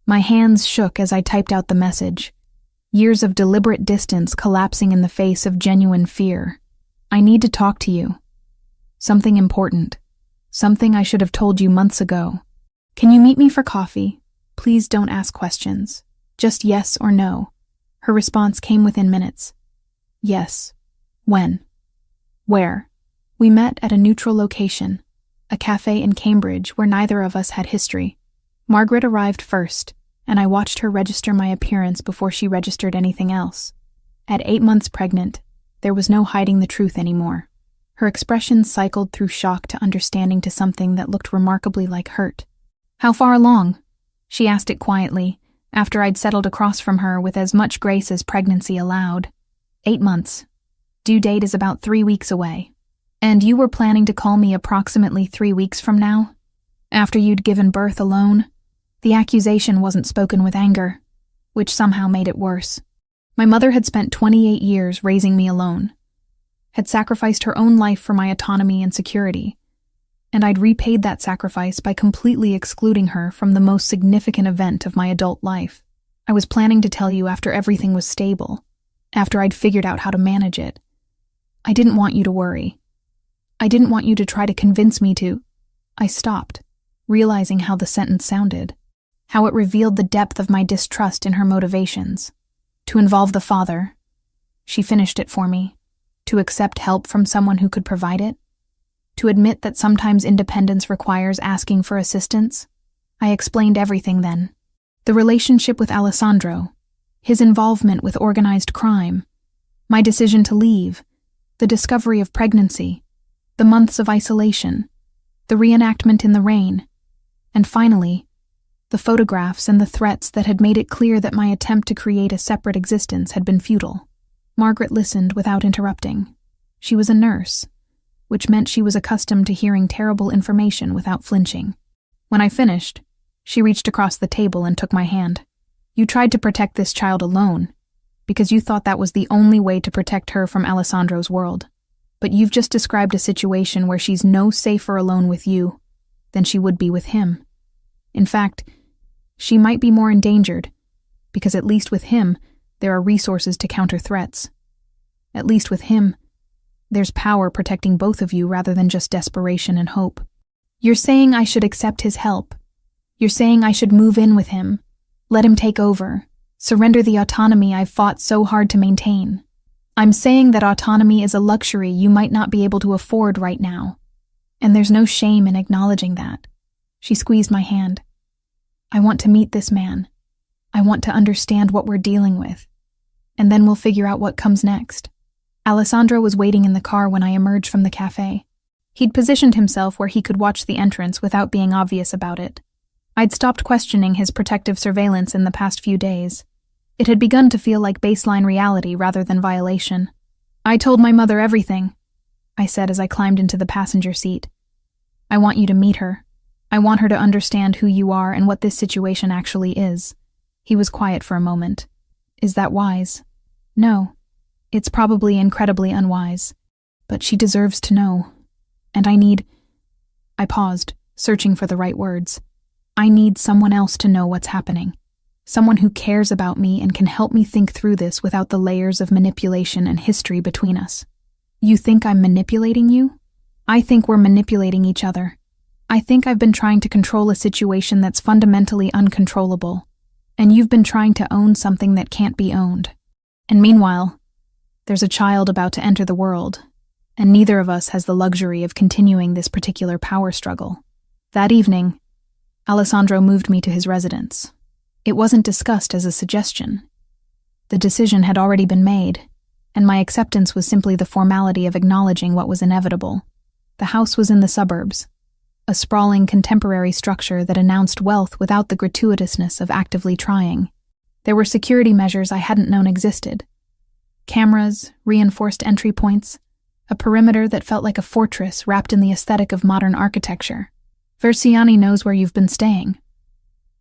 My hands shook as I typed out the message. Years of deliberate distance collapsing in the face of genuine fear. I need to talk to you. Something important. Something I should have told you months ago. Can you meet me for coffee? Please don't ask questions. Just yes or no. Her response came within minutes. Yes. When? Where? We met at a neutral location, a cafe in Cambridge where neither of us had history. Margaret arrived first, and I watched her register my appearance before she registered anything else. At 8 months pregnant, there was no hiding the truth anymore. Her expression cycled through shock to understanding to something that looked remarkably like hurt. How far along? She asked it quietly, after I'd settled across from her with as much grace as pregnancy allowed. 8 months. Due date is about 3 weeks away. And you were planning to call me approximately 3 weeks from now? After you'd given birth alone? The accusation wasn't spoken with anger, which somehow made it worse. My mother had spent 28 years raising me alone, had sacrificed her own life for my autonomy and security, and I'd repaid that sacrifice by completely excluding her from the most significant event of my adult life. I was planning to tell you after everything was stable, after I'd figured out how to manage it. I didn't want you to worry. I didn't want you to try to convince me to. I stopped, realizing how the sentence sounded, how it revealed the depth of my distrust in her motivations. To involve the father. She finished it for me. To accept help from someone who could provide it. To admit that sometimes independence requires asking for assistance. I explained everything then. The relationship with Alessandro, his involvement with organized crime, my decision to leave, the discovery of pregnancy, the months of isolation, the reenactment in the rain, and finally, the photographs and the threats that had made it clear that my attempt to create a separate existence had been futile. Margaret listened without interrupting. She was a nurse, which meant she was accustomed to hearing terrible information without flinching. When I finished, she reached across the table and took my hand. You tried to protect this child alone, because you thought that was the only way to protect her from Alessandro's world. But you've just described a situation where she's no safer alone with you than she would be with him. In fact, she might be more endangered, because at least with him, there are resources to counter threats. At least with him, there's power protecting both of you rather than just desperation and hope. You're saying I should accept his help. You're saying I should move in with him, let him take over, surrender the autonomy I've fought so hard to maintain. I'm saying that autonomy is a luxury you might not be able to afford right now, and there's no shame in acknowledging that. She squeezed my hand. I want to meet this man. I want to understand what we're dealing with, and then we'll figure out what comes next. Alessandro was waiting in the car when I emerged from the cafe. He'd positioned himself where he could watch the entrance without being obvious about it. I'd stopped questioning his protective surveillance in the past few days. It had begun to feel like baseline reality rather than violation. I told my mother everything, I said as I climbed into the passenger seat. I want you to meet her. I want her to understand who you are and what this situation actually is. He was quiet for a moment. Is that wise? No. It's probably incredibly unwise. But she deserves to know. And I paused, searching for the right words. I need someone else to know what's happening. Someone who cares about me and can help me think through this without the layers of manipulation and history between us. You think I'm manipulating you? I think we're manipulating each other. I think I've been trying to control a situation that's fundamentally uncontrollable, and you've been trying to own something that can't be owned. And meanwhile, there's a child about to enter the world, and neither of us has the luxury of continuing this particular power struggle. That evening, Alessandro moved me to his residence. It wasn't discussed as a suggestion. The decision had already been made, and my acceptance was simply the formality of acknowledging what was inevitable. The house was in the suburbs, a sprawling contemporary structure that announced wealth without the gratuitousness of actively trying. There were security measures I hadn't known existed. Cameras, reinforced entry points, a perimeter that felt like a fortress wrapped in the aesthetic of modern architecture. "Versiani knows where you've been staying,"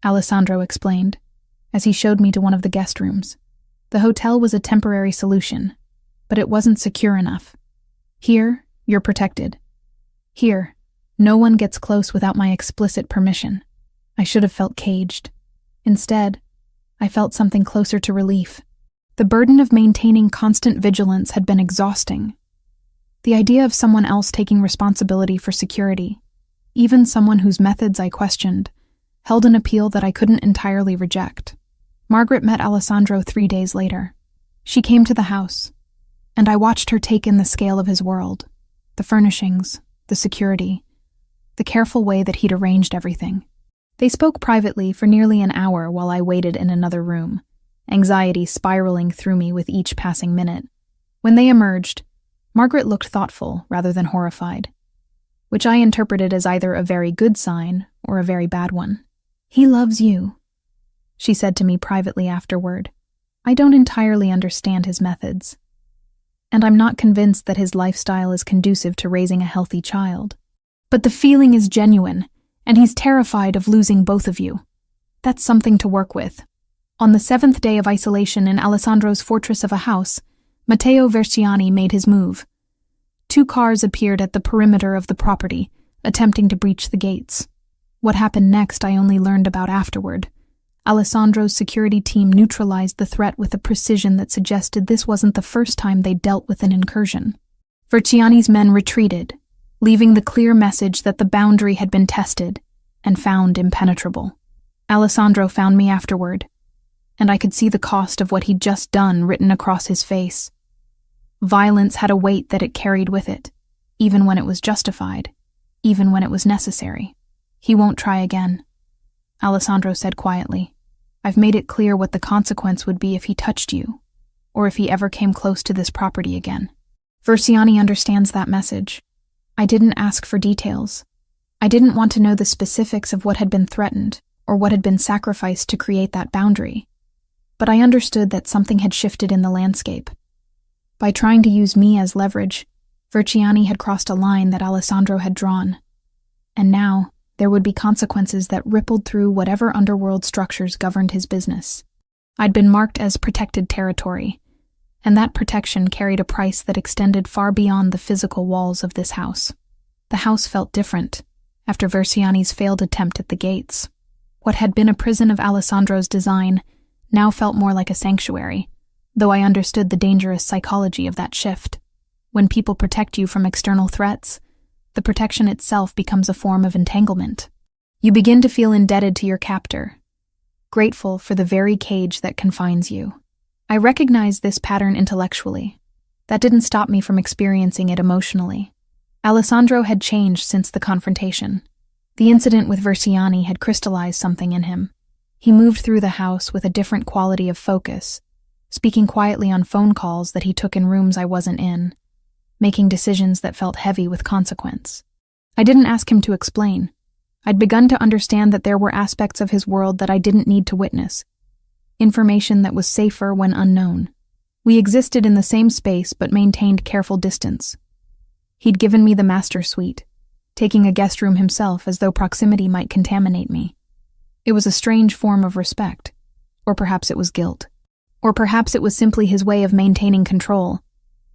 Alessandro explained, as he showed me to one of the guest rooms. The hotel was a temporary solution, but it wasn't secure enough. "Here, you're protected. Here, no one gets close without my explicit permission." I should have felt caged. Instead, I felt something closer to relief. The burden of maintaining constant vigilance had been exhausting. The idea of someone else taking responsibility for security, even someone whose methods I questioned, held an appeal that I couldn't entirely reject. Margaret met Alessandro 3 days later. She came to the house, and I watched her take in the scale of his world, the furnishings, the security, the careful way that he'd arranged everything. They spoke privately for nearly an hour while I waited in another room, anxiety spiraling through me with each passing minute. When they emerged, Margaret looked thoughtful rather than horrified, which I interpreted as either a very good sign or a very bad one. "He loves you," she said to me privately afterward. "I don't entirely understand his methods, and I'm not convinced that his lifestyle is conducive to raising a healthy child. But the feeling is genuine, and he's terrified of losing both of you. That's something to work with." On the 7th day of isolation in Alessandro's fortress of a house, Matteo Versiani made his move. 2 cars appeared at the perimeter of the property, attempting to breach the gates. What happened next I only learned about afterward. Alessandro's security team neutralized the threat with a precision that suggested this wasn't the first time they dealt with an incursion. Versiani's men retreated, leaving the clear message that the boundary had been tested and found impenetrable. Alessandro found me afterward, and I could see the cost of what he'd just done written across his face. Violence had a weight that it carried with it, even when it was justified, even when it was necessary. "He won't try again," Alessandro said quietly. "I've made it clear what the consequence would be if he touched you, or if he ever came close to this property again." Versiani understands that message. I didn't ask for details. I didn't want to know the specifics of what had been threatened or what had been sacrificed to create that boundary. But I understood that something had shifted in the landscape. By trying to use me as leverage, Versiani had crossed a line that Alessandro had drawn. And now, there would be consequences that rippled through whatever underworld structures governed his business. I'd been marked as protected territory, and that protection carried a price that extended far beyond the physical walls of this house. The house felt different after Versiani's failed attempt at the gates. What had been a prison of Alessandro's design now felt more like a sanctuary, though I understood the dangerous psychology of that shift. When people protect you from external threats, the protection itself becomes a form of entanglement. You begin to feel indebted to your captor, grateful for the very cage that confines you. I recognized this pattern intellectually. That didn't stop me from experiencing it emotionally. Alessandro had changed since the confrontation. The incident with Versiani had crystallized something in him. He moved through the house with a different quality of focus, speaking quietly on phone calls that he took in rooms I wasn't in, making decisions that felt heavy with consequence. I didn't ask him to explain. I'd begun to understand that there were aspects of his world that I didn't need to witness, information that was safer when unknown. We existed in the same space but maintained careful distance. He'd given me the master suite, taking a guest room himself as though proximity might contaminate me. It was a strange form of respect, or perhaps it was guilt. Or perhaps it was simply his way of maintaining control,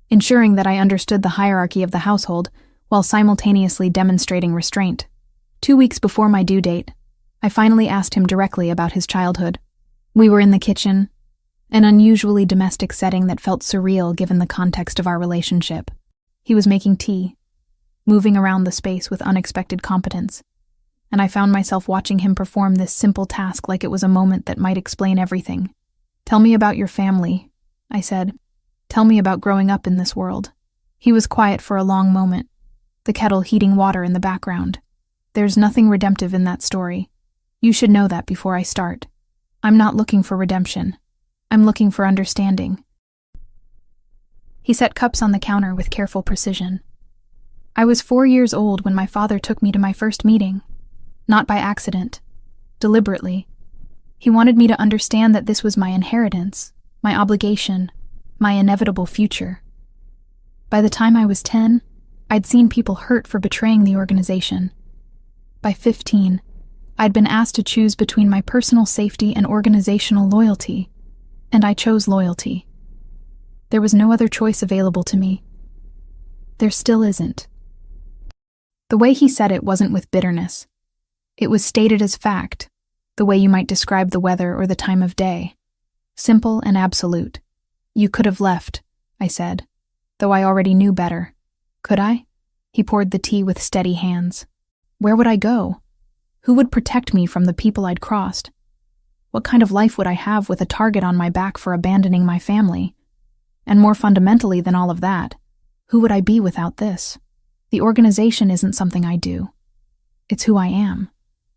ensuring that I understood the hierarchy of the household while simultaneously demonstrating restraint. 2 weeks before my due date, I finally asked him directly about his childhood. We were in the kitchen, an unusually domestic setting that felt surreal given the context of our relationship. He was making tea, moving around the space with unexpected competence, and I found myself watching him perform this simple task like it was a moment that might explain everything. "Tell me about your family," I said. "Tell me about growing up in this world." He was quiet for a long moment, the kettle heating water in the background. "There's nothing redemptive in that story. You should know that before I start. I'm not looking for redemption. I'm looking for understanding." He set cups on the counter with careful precision. I was 4 years old when my father took me to my first meeting. Not by accident. Deliberately. He wanted me to understand that this was my inheritance, my obligation, my inevitable future. By the time I was 10, I'd seen people hurt for betraying the organization. By 15, I'd been asked to choose between my personal safety and organizational loyalty, and I chose loyalty. There was no other choice available to me. There still isn't. The way he said it wasn't with bitterness. It was stated as fact, the way you might describe the weather or the time of day. Simple and absolute. You could have left, I said, though I already knew better. Could I? He poured the tea with steady hands. Where would I go? Who would protect me from the people I'd crossed? What kind of life would I have with a target on my back for abandoning my family? And more fundamentally than all of that, who would I be without this? The organization isn't something I do. It's who I am.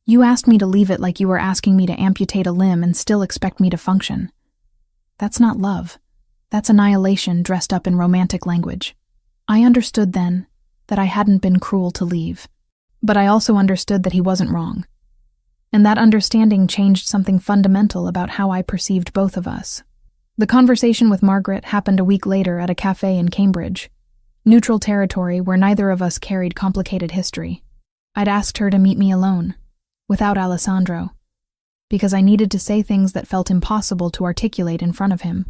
You asked me to leave it like you were asking me to amputate a limb and still expect me to function. That's not love. That's annihilation dressed up in romantic language. I understood then that I hadn't been cruel to leave, but I also understood that he wasn't wrong. And that understanding changed something fundamental about how I perceived both of us. The conversation with Margaret happened a week later at a cafe in Cambridge, neutral territory where neither of us carried complicated history. I'd asked her to meet me alone, without Alessandro, because I needed to say things that felt impossible to articulate in front of him.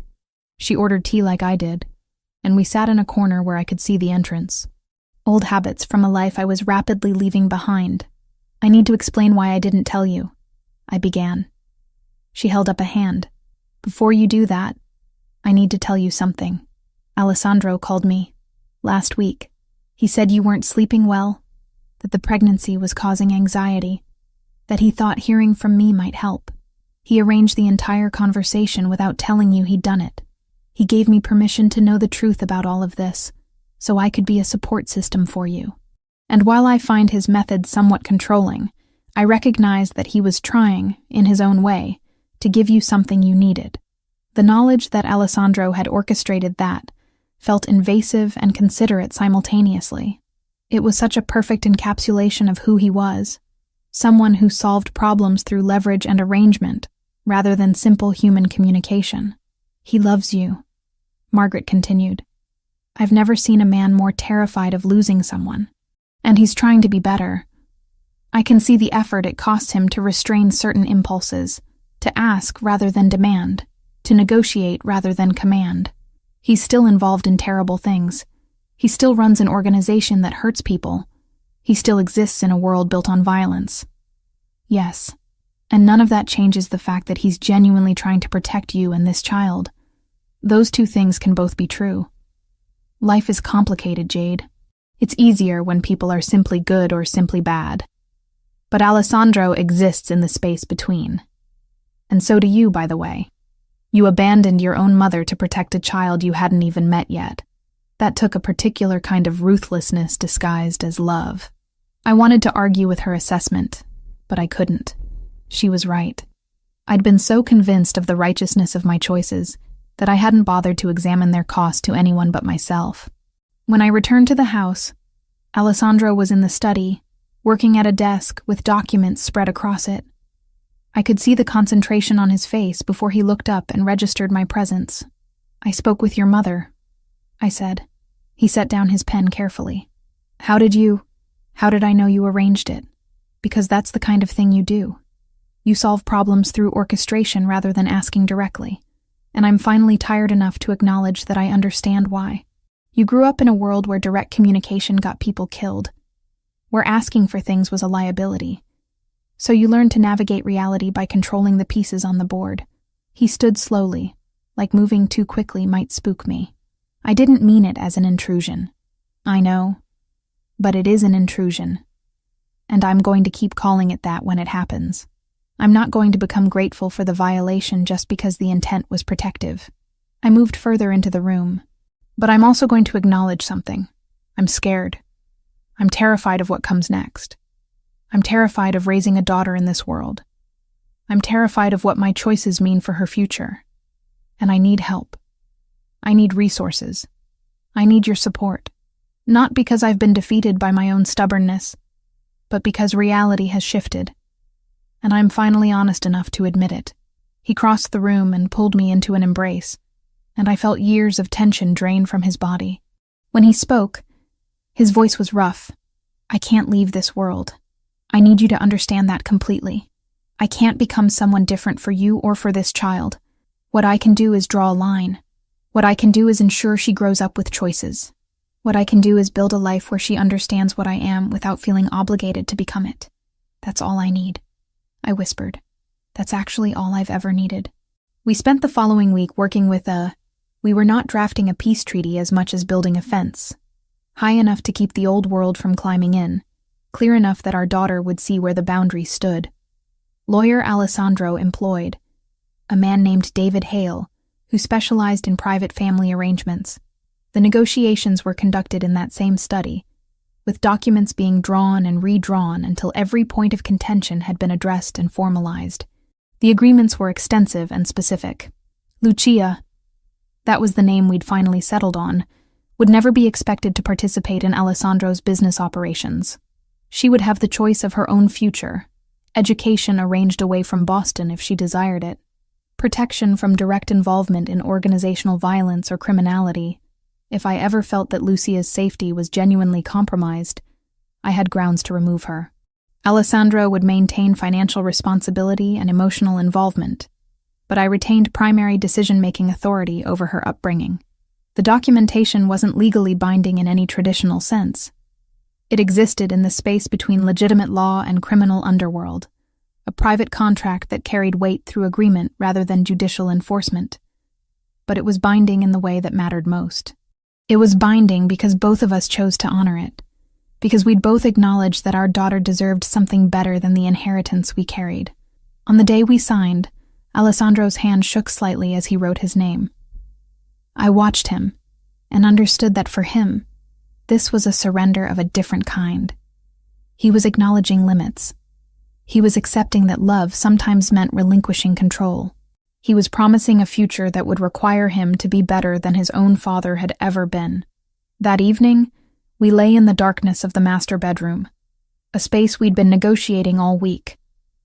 She ordered tea like I did, and we sat in a corner where I could see the entrance. Old habits from a life I was rapidly leaving behind. I need to explain why I didn't tell you, I began. She held up a hand. Before you do that, I need to tell you something. Alessandro called me last week. He said you weren't sleeping well, that the pregnancy was causing anxiety, that he thought hearing from me might help. He arranged the entire conversation without telling you he'd done it. He gave me permission to know the truth about all of this, so I could be a support system for you. And while I find his methods somewhat controlling, I recognize that he was trying, in his own way, to give you something you needed. The knowledge that Alessandro had orchestrated that felt invasive and considerate simultaneously. It was such a perfect encapsulation of who he was, someone who solved problems through leverage and arrangement, rather than simple human communication. He loves you, Margaret continued. I've never seen a man more terrified of losing someone. And he's trying to be better. I can see the effort it costs him to restrain certain impulses, to ask rather than demand, to negotiate rather than command. He's still involved in terrible things. He still runs an organization that hurts people. He still exists in a world built on violence. Yes, and none of that changes the fact that he's genuinely trying to protect you and this child. Those two things can both be true. Life is complicated, Jade. It's easier when people are simply good or simply bad. But Alessandro exists in the space between. And so do you, by the way. You abandoned your own mother to protect a child you hadn't even met yet. That took a particular kind of ruthlessness disguised as love. I wanted to argue with her assessment, but I couldn't. She was right. I'd been so convinced of the righteousness of my choices that I hadn't bothered to examine their cost to anyone but myself. When I returned to the house, Alessandro was in the study, working at a desk with documents spread across it. I could see the concentration on his face before he looked up and registered my presence. I spoke with your mother, I said. He set down his pen carefully. How did I know you arranged it? Because that's the kind of thing you do. You solve problems through orchestration rather than asking directly. And I'm finally tired enough to acknowledge that I understand why. You grew up in a world where direct communication got people killed, where asking for things was a liability. So you learned to navigate reality by controlling the pieces on the board. He stood slowly, like moving too quickly might spook me. I didn't mean it as an intrusion. I know, but it is an intrusion. And I'm going to keep calling it that when it happens. I'm not going to become grateful for the violation just because the intent was protective. I moved further into the room. But I'm also going to acknowledge something. I'm scared. I'm terrified of what comes next. I'm terrified of raising a daughter in this world. I'm terrified of what my choices mean for her future. And I need help. I need resources. I need your support. Not because I've been defeated by my own stubbornness, but because reality has shifted, and I'm finally honest enough to admit it. He crossed the room and pulled me into an embrace, and I felt years of tension drain from his body. When he spoke, his voice was rough. I can't leave this world. I need you to understand that completely. I can't become someone different for you or for this child. What I can do is draw a line. What I can do is ensure she grows up with choices. What I can do is build a life where she understands what I am without feeling obligated to become it. That's all I need, I whispered. That's actually all I've ever needed. We spent the following week working with we were not drafting a peace treaty as much as building a fence, high enough to keep the old world from climbing in, clear enough that our daughter would see where the boundary stood. Lawyer Alessandro employed a man named David Hale, who specialized in private family arrangements. The negotiations were conducted in that same study, with documents being drawn and redrawn until every point of contention had been addressed and formalized. The agreements were extensive and specific. Lucia, that was the name we'd finally settled on, would never be expected to participate in Alessandro's business operations. She would have the choice of her own future, education arranged away from Boston if she desired it, protection from direct involvement in organizational violence or criminality. If I ever felt that Lucia's safety was genuinely compromised, I had grounds to remove her. Alessandro would maintain financial responsibility and emotional involvement, but I retained primary decision-making authority over her upbringing. The documentation wasn't legally binding in any traditional sense. It existed in the space between legitimate law and criminal underworld, a private contract that carried weight through agreement rather than judicial enforcement. But it was binding in the way that mattered most. It was binding because both of us chose to honor it, because we'd both acknowledged that our daughter deserved something better than the inheritance we carried. On the day we signed, Alessandro's hand shook slightly as he wrote his name. I watched him and understood that for him, this was a surrender of a different kind. He was acknowledging limits. He was accepting that love sometimes meant relinquishing control. He was promising a future that would require him to be better than his own father had ever been. That evening, we lay in the darkness of the master bedroom, a space we'd been negotiating all week,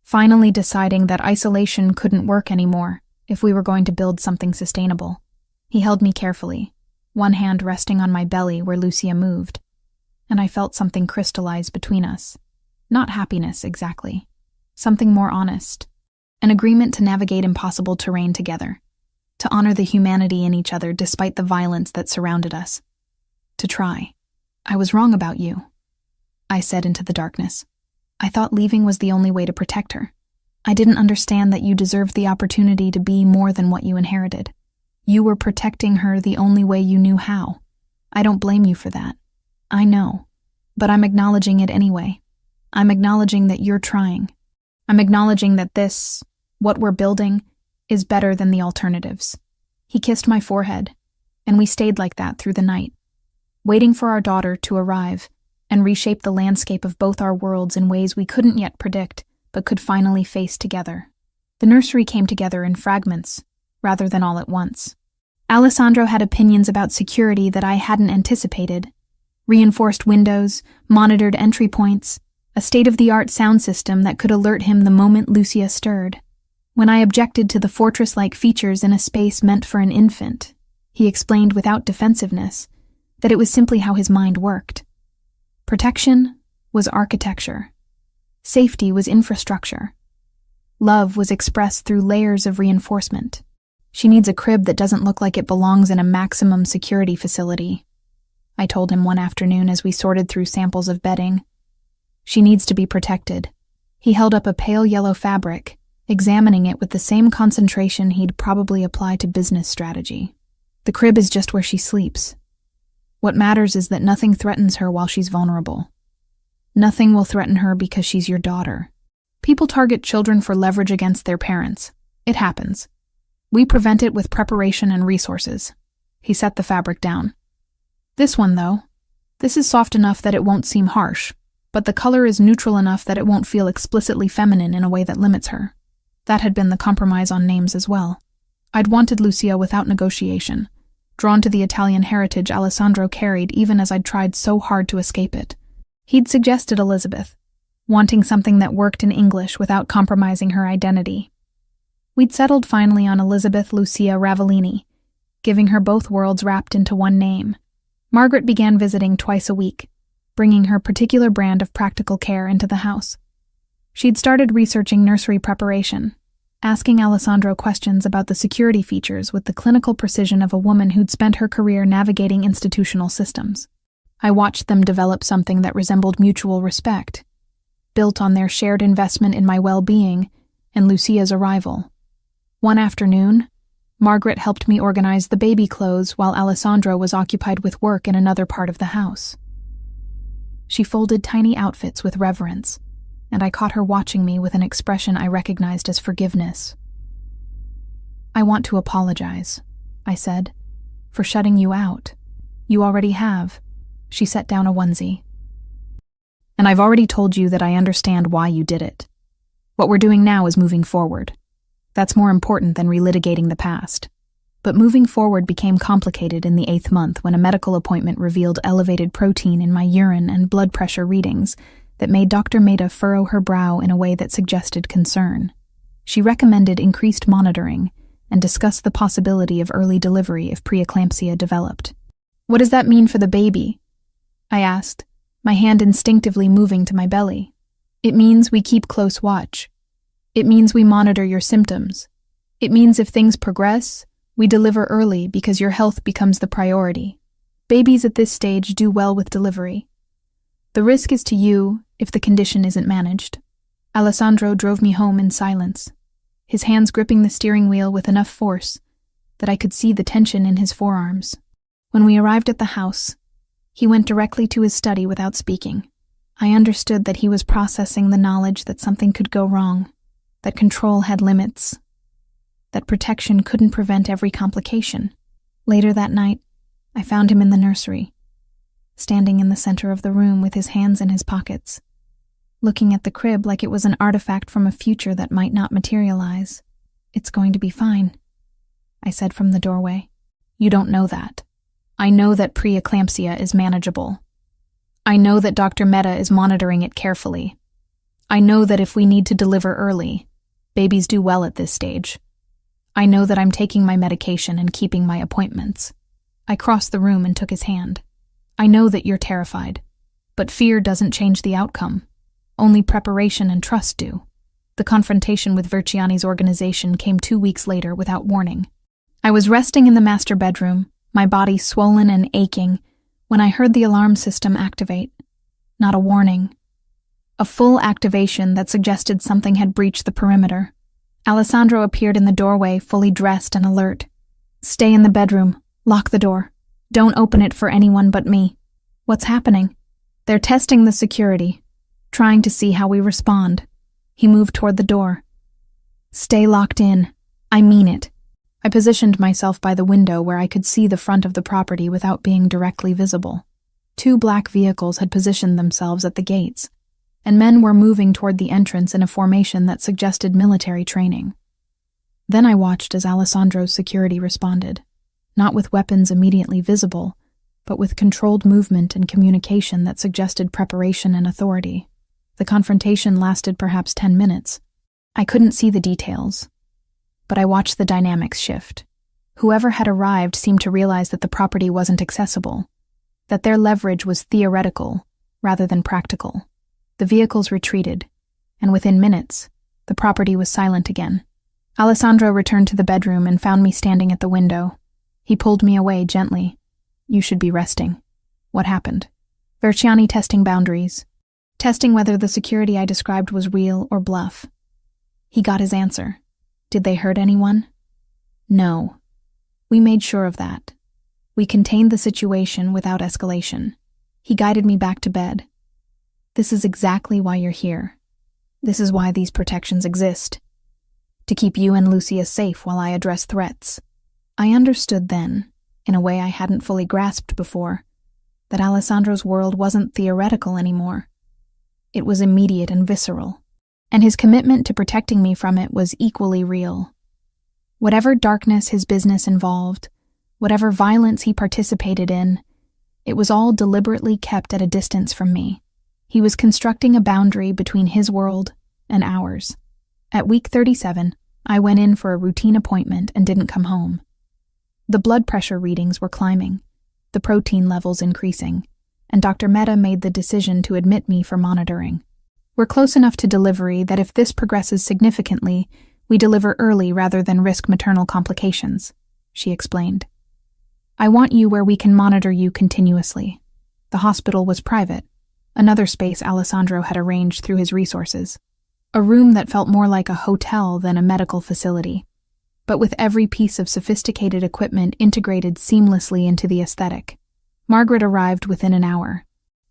finally deciding that isolation couldn't work anymore if we were going to build something sustainable. He held me carefully, one hand resting on my belly where Lucia moved, and I felt something crystallize between us. Not happiness, exactly. Something more honest. An agreement to navigate impossible terrain together, to honor the humanity in each other despite the violence that surrounded us. To try. I was wrong about you, I said into the darkness. I thought leaving was the only way to protect her. I didn't understand that you deserved the opportunity to be more than what you inherited. You were protecting her the only way you knew how. I don't blame you for that. I know, but I'm acknowledging it anyway. I'm acknowledging that you're trying. I'm acknowledging that this, what we're building, is better than the alternatives. He kissed my forehead, and we stayed like that through the night, waiting for our daughter to arrive and reshape the landscape of both our worlds in ways we couldn't yet predict, but could finally face together. The nursery came together in fragments, rather than all at once. Alessandro had opinions about security that I hadn't anticipated. Reinforced windows, monitored entry points, a state-of-the-art sound system that could alert him the moment Lucia stirred. When I objected to the fortress-like features in a space meant for an infant, he explained without defensiveness that it was simply how his mind worked. Protection was architecture. Safety was infrastructure. Love was expressed through layers of reinforcement. She needs a crib that doesn't look like it belongs in a maximum security facility, I told him one afternoon as we sorted through samples of bedding. She needs to be protected. He held up a pale yellow fabric, examining it with the same concentration he'd probably apply to business strategy. The crib is just where she sleeps. What matters is that nothing threatens her while she's vulnerable. Nothing will threaten her because she's your daughter. People target children for leverage against their parents. It happens. We prevent it with preparation and resources. He set the fabric down. This one, though, this is soft enough that it won't seem harsh, but the color is neutral enough that it won't feel explicitly feminine in a way that limits her. That had been the compromise on names as well. I'd wanted Lucia without negotiation, drawn to the Italian heritage Alessandro carried even as I'd tried so hard to escape it. He'd suggested Elizabeth, wanting something that worked in English without compromising her identity. We'd settled finally on Elizabeth Lucia Ravellini, giving her both worlds wrapped into one name. Margaret began visiting twice a week, bringing her particular brand of practical care into the house. She'd started researching nursery preparation, asking Alessandro questions about the security features with the clinical precision of a woman who'd spent her career navigating institutional systems. I watched them develop something that resembled mutual respect, built on their shared investment in my well-being and Lucia's arrival. One afternoon, Margaret helped me organize the baby clothes while Alessandro was occupied with work in another part of the house. She folded tiny outfits with reverence, and I caught her watching me with an expression I recognized as forgiveness. "I want to apologize," I said, "for shutting you out. You already have." She set down a onesie. "And I've already told you that I understand why you did it. What we're doing now is moving forward. That's more important than relitigating the past." But moving forward became complicated in the 8th month when a medical appointment revealed elevated protein in my urine and blood pressure readings that made Dr. Maida furrow her brow in a way that suggested concern. She recommended increased monitoring and discussed the possibility of early delivery if preeclampsia developed. "What does that mean for the baby?" I asked, my hand instinctively moving to my belly. "It means we keep close watch. It means we monitor your symptoms. It means if things progress, we deliver early because your health becomes the priority. Babies at this stage do well with delivery. The risk is to you if the condition isn't managed." Alessandro drove me home in silence, his hands gripping the steering wheel with enough force that I could see the tension in his forearms. When we arrived at the house, he went directly to his study without speaking. I understood that he was processing the knowledge that something could go wrong, that control had limits, that protection couldn't prevent every complication. Later that night, I found him in the nursery, standing in the center of the room with his hands in his pockets, looking at the crib like it was an artifact from a future that might not materialize. "It's going to be fine," I said from the doorway. "You don't know that. I know that preeclampsia is manageable. I know that Dr. Mehta is monitoring it carefully. I know that if we need to deliver early, babies do well at this stage. I know that I'm taking my medication and keeping my appointments." I crossed the room and took his hand. "I know that you're terrified, but fear doesn't change the outcome. Only preparation and trust do." The confrontation with Verciani's organization came 2 weeks later without warning. I was resting in the master bedroom, my body swollen and aching, when I heard the alarm system activate. Not a warning. A full activation that suggested something had breached the perimeter. Alessandro appeared in the doorway, fully dressed and alert. "Stay in the bedroom. Lock the door. Don't open it for anyone but me." "What's happening?" "They're testing the security, trying to see how we respond." He moved toward the door. "Stay locked in. I mean it." I positioned myself by the window where I could see the front of the property without being directly visible. 2 black vehicles had positioned themselves at the gates, and men were moving toward the entrance in a formation that suggested military training. Then I watched as Alessandro's security responded, not with weapons immediately visible, but with controlled movement and communication that suggested preparation and authority. The confrontation lasted perhaps 10 minutes. I couldn't see the details, but I watched the dynamics shift. Whoever had arrived seemed to realize that the property wasn't accessible, that their leverage was theoretical rather than practical. The vehicles retreated, and within minutes, the property was silent again. Alessandro returned to the bedroom and found me standing at the window. He pulled me away gently. "You should be resting." "What happened?" "Verciani testing boundaries, testing whether the security I described was real or bluff." He got his answer. "Did they hurt anyone?" "No. We made sure of that. We contained the situation without escalation." He guided me back to bed. "This is exactly why you're here. This is why these protections exist. To keep you and Lucia safe while I address threats." I understood then, in a way I hadn't fully grasped before, that Alessandro's world wasn't theoretical anymore. It was immediate and visceral, and his commitment to protecting me from it was equally real. Whatever darkness his business involved, Whatever violence he participated in, it was all deliberately kept at a distance from me. He was constructing a boundary between his world and ours. At week 37, I went in for a routine appointment and didn't come home. The blood pressure readings were climbing, the protein levels increasing, and Dr. Mehta made the decision to admit me for monitoring. We're close enough to delivery that if this progresses significantly, we deliver early rather than risk maternal complications, she explained. I want you where we can monitor you continuously. The hospital was private, another space Alessandro had arranged through his resources. A room that felt more like a hotel than a medical facility, but with every piece of sophisticated equipment integrated seamlessly into the aesthetic. Margaret arrived within an hour.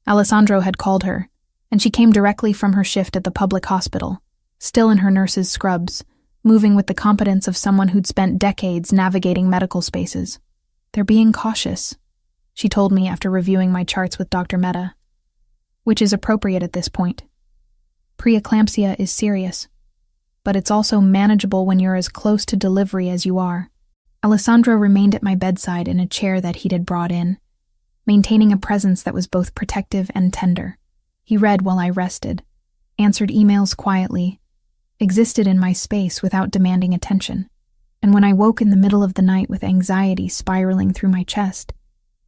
Alessandro had called her, and she came directly from her shift at the public hospital, still in her nurse's scrubs, moving with the competence of someone who'd spent decades navigating medical spaces. They're being cautious, she told me after reviewing my charts with Dr. Mehta, which is appropriate at this point. Preeclampsia is serious, but it's also manageable when you're as close to delivery as you are. Alessandro remained at my bedside in a chair that he'd had brought in, maintaining a presence that was both protective and tender. He read while I rested, answered emails quietly, existed in my space without demanding attention. And when I woke in the middle of the night with anxiety spiraling through my chest,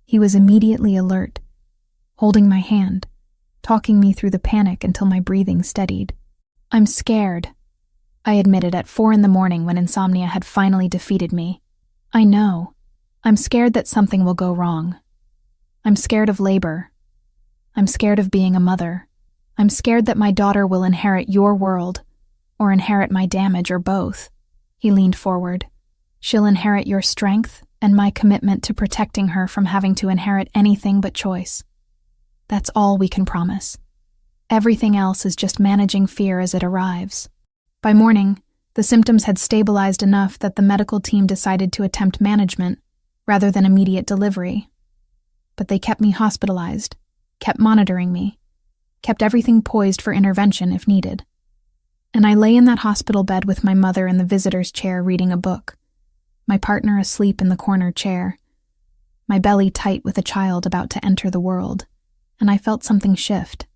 he was immediately alert, holding my hand, talking me through the panic until my breathing steadied. I'm scared, I admitted at 4 a.m. when insomnia had finally defeated me. I know. I'm scared that something will go wrong. I'm scared of labor. I'm scared of being a mother. I'm scared that my daughter will inherit your world, or inherit my damage, or both. He leaned forward. She'll inherit your strength and my commitment to protecting her from having to inherit anything but choice. That's all we can promise. Everything else is just managing fear as it arrives. By morning, the symptoms had stabilized enough that the medical team decided to attempt management rather than immediate delivery. But they kept me hospitalized, kept monitoring me, kept everything poised for intervention if needed. And I lay in that hospital bed with my mother in the visitor's chair reading a book, my partner asleep in the corner chair, my belly tight with a child about to enter the world, and I felt something shift.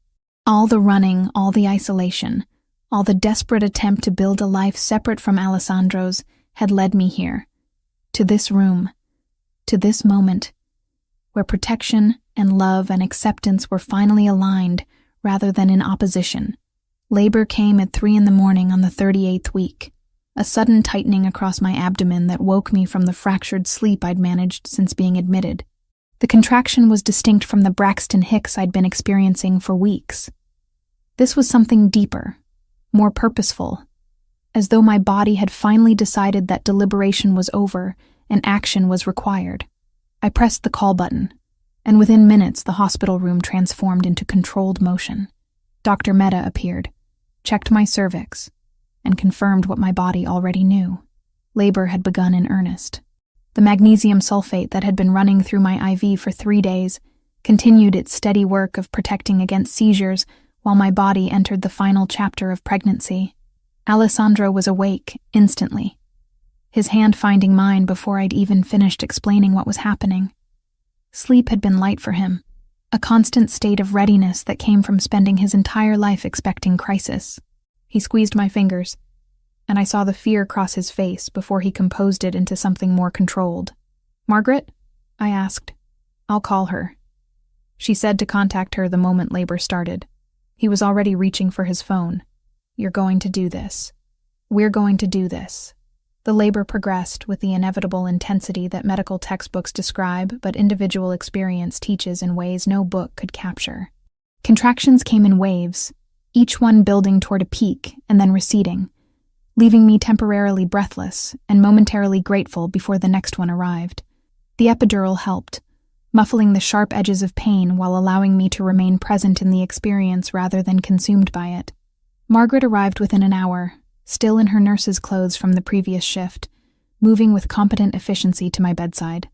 All the running, all the isolation, all the desperate attempt to build a life separate from Alessandro's had led me here, to this room, to this moment, where protection and love and acceptance were finally aligned rather than in opposition. Labor came at 3 a.m. on the 38th week, a sudden tightening across my abdomen that woke me from the fractured sleep I'd managed since being admitted. The contraction was distinct from the Braxton Hicks I'd been experiencing for weeks. This was something deeper, more purposeful, as though my body had finally decided that deliberation was over and action was required. I pressed the call button, and within minutes the hospital room transformed into controlled motion. Dr. Mehta appeared, checked my cervix, and confirmed what my body already knew. Labor had begun in earnest. The magnesium sulfate that had been running through my IV for 3 days continued its steady work of protecting against seizures while my body entered the final chapter of pregnancy. Alessandro was awake instantly, his hand finding mine before I'd even finished explaining what was happening. Sleep had been light for him, a constant state of readiness that came from spending his entire life expecting crisis. He squeezed my fingers, and I saw the fear cross his face before he composed it into something more controlled. "Margaret?" I asked. "I'll call her." She said to contact her the moment labor started. He was already reaching for his phone. "You're going to do this. We're going to do this." The labor progressed with the inevitable intensity that medical textbooks describe, but individual experience teaches in ways no book could capture. Contractions came in waves, each one building toward a peak and then receding, leaving me temporarily breathless and momentarily grateful before the next one arrived. The epidural helped, muffling the sharp edges of pain while allowing me to remain present in the experience rather than consumed by it. Margaret arrived within an hour, still in her nurse's clothes from the previous shift, moving with competent efficiency to my bedside.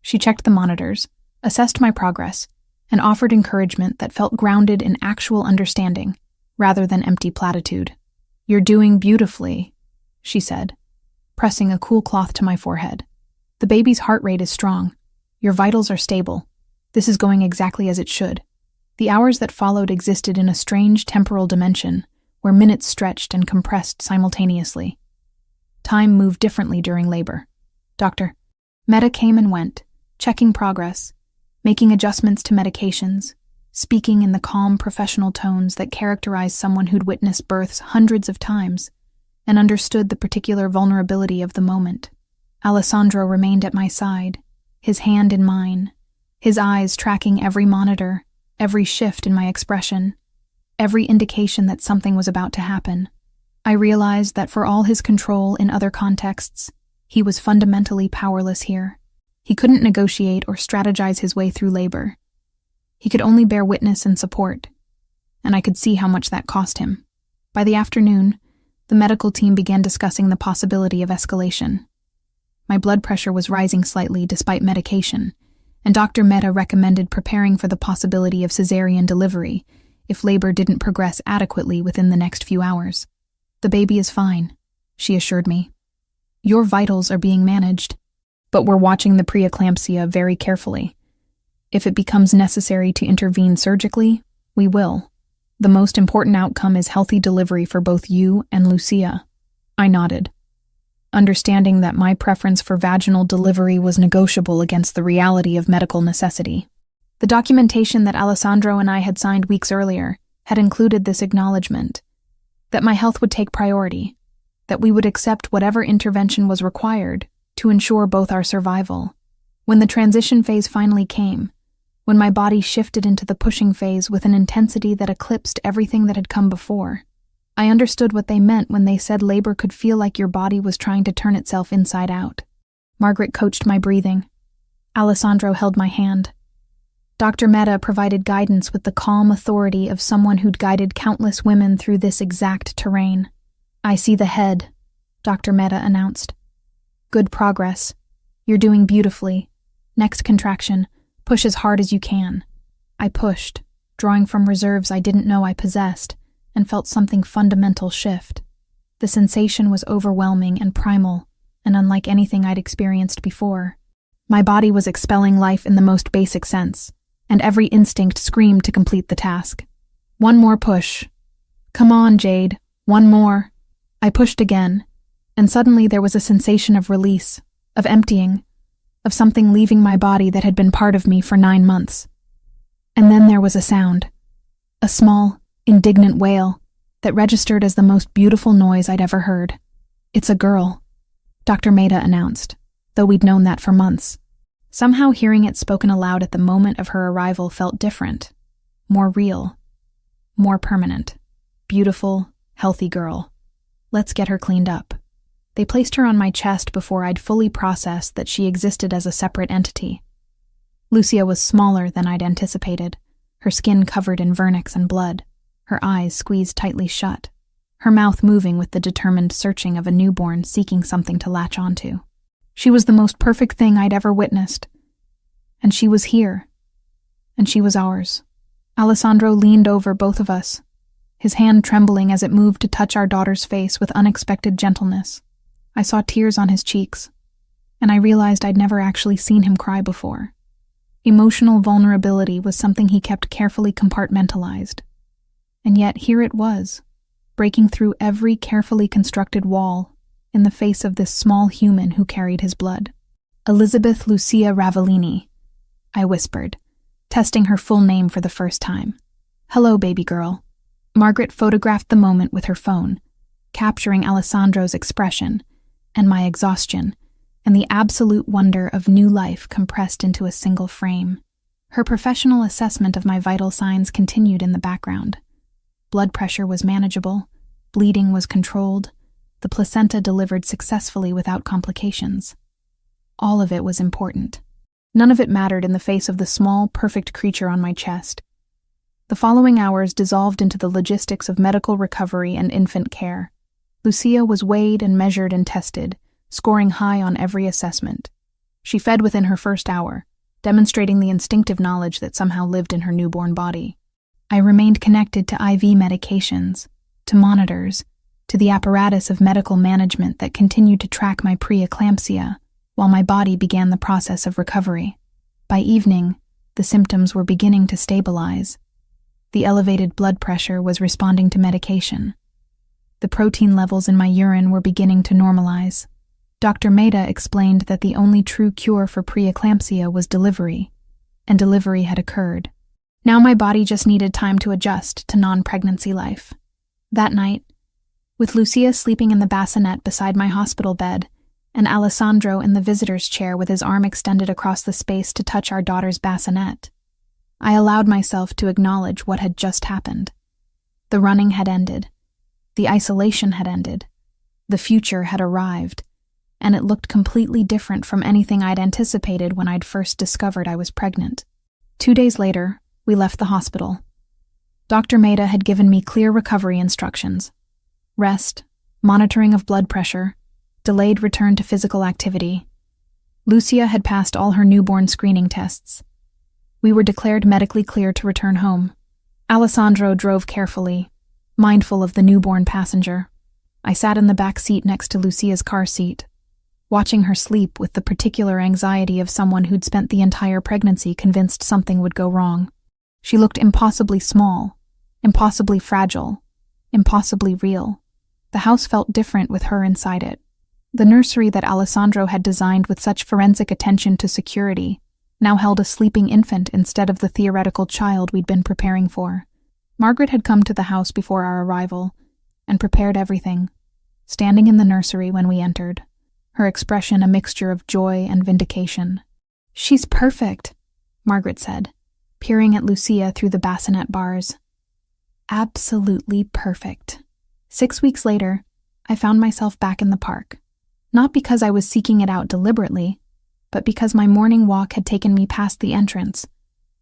She checked the monitors, assessed my progress, and offered encouragement that felt grounded in actual understanding, rather than empty platitude. "You're doing beautifully," she said, pressing a cool cloth to my forehead. The baby's heart rate is strong. Your vitals are stable. This is going exactly as it should. The hours that followed existed in a strange temporal dimension, where minutes stretched and compressed simultaneously. Time moved differently during labor. Dr. Meta came and went, checking progress, making adjustments to medications, speaking in the calm professional tones that characterized someone who'd witnessed births hundreds of times and understood the particular vulnerability of the moment. Alessandro remained at my side, his hand in mine, his eyes tracking every monitor, every shift in my expression, every indication that something was about to happen. I realized that for all his control in other contexts, he was fundamentally powerless here. He couldn't negotiate or strategize his way through labor. He could only bear witness and support, and I could see how much that cost him. By the afternoon, the medical team began discussing the possibility of escalation. My blood pressure was rising slightly despite medication, and Dr. Mehta recommended preparing for the possibility of cesarean delivery if labor didn't progress adequately within the next few hours. "The baby is fine," she assured me. "Your vitals are being managed, but we're watching the preeclampsia very carefully. If it becomes necessary to intervene surgically, we will. The most important outcome is healthy delivery for both you and Lucia." I nodded, understanding that my preference for vaginal delivery was negotiable against the reality of medical necessity. The documentation that Alessandro and I had signed weeks earlier had included this acknowledgement, that my health would take priority, that we would accept whatever intervention was required to ensure both our survival. When the transition phase finally came, when my body shifted into the pushing phase with an intensity that eclipsed everything that had come before, I understood what they meant when they said labor could feel like your body was trying to turn itself inside out. Margaret coached my breathing. Alessandro held my hand. Dr. Mehta provided guidance with the calm authority of someone who'd guided countless women through this exact terrain. "I see the head," Dr. Mehta announced. "Good progress. You're doing beautifully. Next contraction, push as hard as you can." I pushed, drawing from reserves I didn't know I possessed, and felt something fundamental shift. The sensation was overwhelming and primal, and unlike anything I'd experienced before. My body was expelling life in the most basic sense, and every instinct screamed to complete the task. "One more push. Come on, Jade, one more." I pushed again, and suddenly there was a sensation of release, of emptying, of something leaving my body that had been part of me for 9 months. And then there was a sound, a small, indignant wail that registered as the most beautiful noise I'd ever heard. "It's a girl," Dr. Mehta announced, though we'd known that for months. Somehow hearing it spoken aloud at the moment of her arrival felt different, more real, more permanent. Beautiful, healthy girl. Let's get her cleaned up. They placed her on my chest before I'd fully processed that she existed as a separate entity. Lucia was smaller than I'd anticipated, her skin covered in vernix and blood, her eyes squeezed tightly shut, her mouth moving with the determined searching of a newborn seeking something to latch onto. She was the most perfect thing I'd ever witnessed. And she was here. And she was ours. Alessandro leaned over both of us, his hand trembling as it moved to touch our daughter's face with unexpected gentleness. I saw tears on his cheeks, and I realized I'd never actually seen him cry before. Emotional vulnerability was something he kept carefully compartmentalized. And yet here it was, breaking through every carefully constructed wall in the face of this small human who carried his blood. "Elizabeth Lucia Ravellini," I whispered, testing her full name for the first time. "Hello, baby girl." Margaret photographed the moment with her phone, capturing Alessandro's expression and my exhaustion and the absolute wonder of new life compressed into a single frame. Her professional assessment of my vital signs continued in the background. Blood pressure was manageable, bleeding was controlled, the placenta delivered successfully without complications. All of it was important. None of it mattered in the face of the small, perfect creature on my chest. The following hours dissolved into the logistics of medical recovery and infant care. Lucia was weighed and measured and tested, scoring high on every assessment. She fed within her first hour, demonstrating the instinctive knowledge that somehow lived in her newborn body. I remained connected to IV medications, to monitors, to the apparatus of medical management that continued to track my preeclampsia, while my body began the process of recovery. By evening, the symptoms were beginning to stabilize. The elevated blood pressure was responding to medication. The protein levels in my urine were beginning to normalize. Dr. Mehta explained that the only true cure for preeclampsia was delivery, and delivery had occurred. Now my body just needed time to adjust to non-pregnancy life. That night, with Lucia sleeping in the bassinet beside my hospital bed, and Alessandro in the visitor's chair with his arm extended across the space to touch our daughter's bassinet, I allowed myself to acknowledge what had just happened. The running had ended. The isolation had ended. The future had arrived, and it looked completely different from anything I'd anticipated when I'd first discovered I was pregnant. 2 days later, we left the hospital. Dr. Mehta had given me clear recovery instructions: rest, monitoring of blood pressure, delayed return to physical activity. Lucia had passed all her newborn screening tests. We were declared medically clear to return home. Alessandro drove carefully, mindful of the newborn passenger. I sat in the back seat next to Lucia's car seat, watching her sleep with the particular anxiety of someone who'd spent the entire pregnancy convinced something would go wrong. She looked impossibly small, impossibly fragile, impossibly real. The house felt different with her inside it. The nursery that Alessandro had designed with such forensic attention to security now held a sleeping infant instead of the theoretical child we'd been preparing for. Margaret had come to the house before our arrival and prepared everything, standing in the nursery when we entered, her expression a mixture of joy and vindication. "She's perfect," Margaret said, peering at Lucia through the bassinet bars. Absolutely perfect. 6 weeks later, I found myself back in the park. Not because I was seeking it out deliberately, but because my morning walk had taken me past the entrance,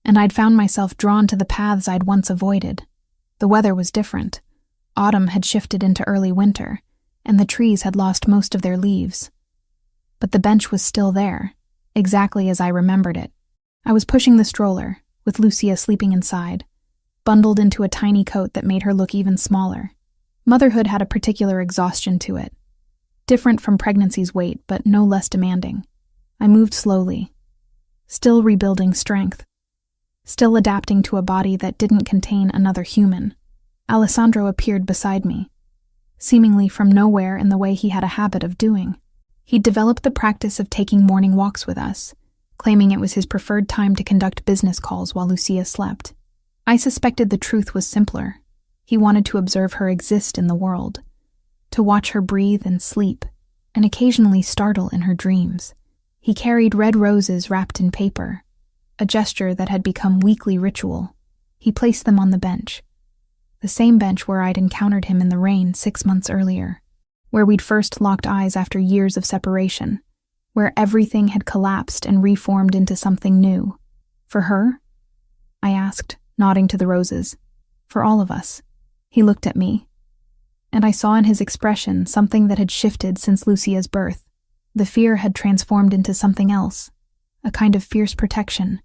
and I'd found myself drawn to the paths I'd once avoided. The weather was different. Autumn had shifted into early winter, and the trees had lost most of their leaves. But the bench was still there, exactly as I remembered it. I was pushing the stroller, with Lucia sleeping inside, bundled into a tiny coat that made her look even smaller. Motherhood had a particular exhaustion to it, different from pregnancy's weight, but no less demanding. I moved slowly, still rebuilding strength, still adapting to a body that didn't contain another human. Alessandro appeared beside me, seemingly from nowhere in the way he had a habit of doing. He'd developed the practice of taking morning walks with us, claiming it was his preferred time to conduct business calls while Lucia slept. I suspected the truth was simpler. He wanted to observe her exist in the world, to watch her breathe and sleep, and occasionally startle in her dreams. He carried red roses wrapped in paper, a gesture that had become weekly ritual. He placed them on the bench, the same bench where I'd encountered him in the rain 6 months earlier, where we'd first locked eyes after years of separation, where everything had collapsed and reformed into something new. For her? I asked, nodding to the roses. For all of us. He looked at me, and I saw in his expression something that had shifted since Lucia's birth. The fear had transformed into something else, a kind of fierce protection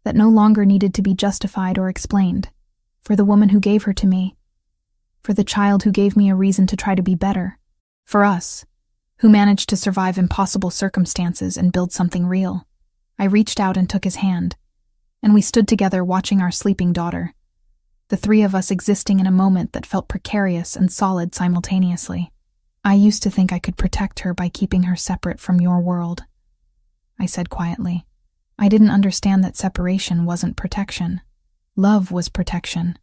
that no longer needed to be justified or explained, for the woman who gave her to me, for the child who gave me a reason to try to be better, for us, who managed to survive impossible circumstances and build something real. I reached out and took his hand, and we stood together watching our sleeping daughter, the three of us existing in a moment that felt precarious and solid simultaneously. "I used to think I could protect her by keeping her separate from your world," I said quietly. I didn't understand that separation wasn't protection. Love was protection.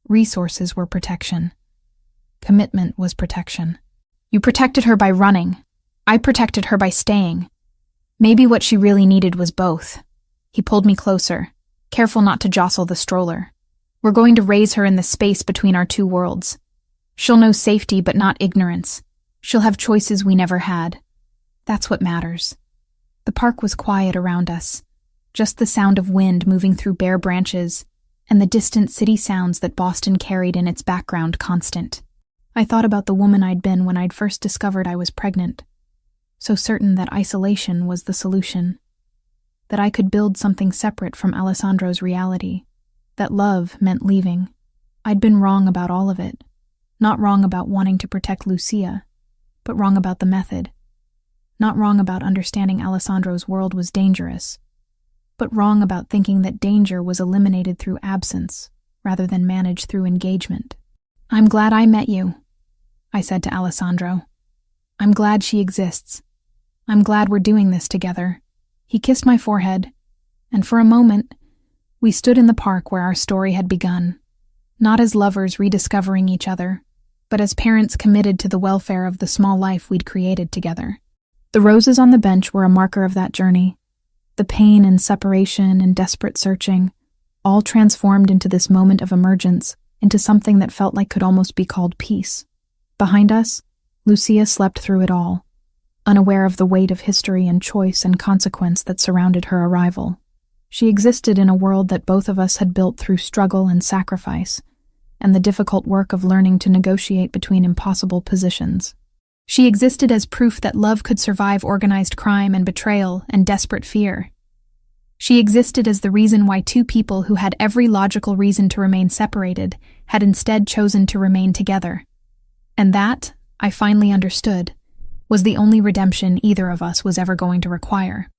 Resources were protection. Commitment was protection. "You protected her by running. I protected her by staying. Maybe what she really needed was both." He pulled me closer, careful not to jostle the stroller. "We're going to raise her in the space between our two worlds. She'll know safety but not ignorance. She'll have choices we never had. That's what matters." The park was quiet around us, just the sound of wind moving through bare branches and the distant city sounds that Boston carried in its background constant. I thought about the woman I'd been when I'd first discovered I was pregnant, so certain that isolation was the solution, that I could build something separate from Alessandro's reality, that love meant leaving. I'd been wrong about all of it, not wrong about wanting to protect Lucia, but wrong about the method. Not wrong about understanding Alessandro's world was dangerous, but wrong about thinking that danger was eliminated through absence rather than managed through engagement. "I'm glad I met you," I said to Alessandro. "I'm glad she exists. I'm glad we're doing this together." He kissed my forehead, and for a moment, we stood in the park where our story had begun, not as lovers rediscovering each other, but as parents committed to the welfare of the small life we'd created together. The roses on the bench were a marker of that journey. The pain and separation and desperate searching, all transformed into this moment of emergence, into something that felt like could almost be called peace. Behind us, Lucia slept through it all, unaware of the weight of history and choice and consequence that surrounded her arrival. She existed in a world that both of us had built through struggle and sacrifice, and the difficult work of learning to negotiate between impossible positions. She existed as proof that love could survive organized crime and betrayal and desperate fear. She existed as the reason why two people who had every logical reason to remain separated had instead chosen to remain together. And that, I finally understood, was the only redemption either of us was ever going to require.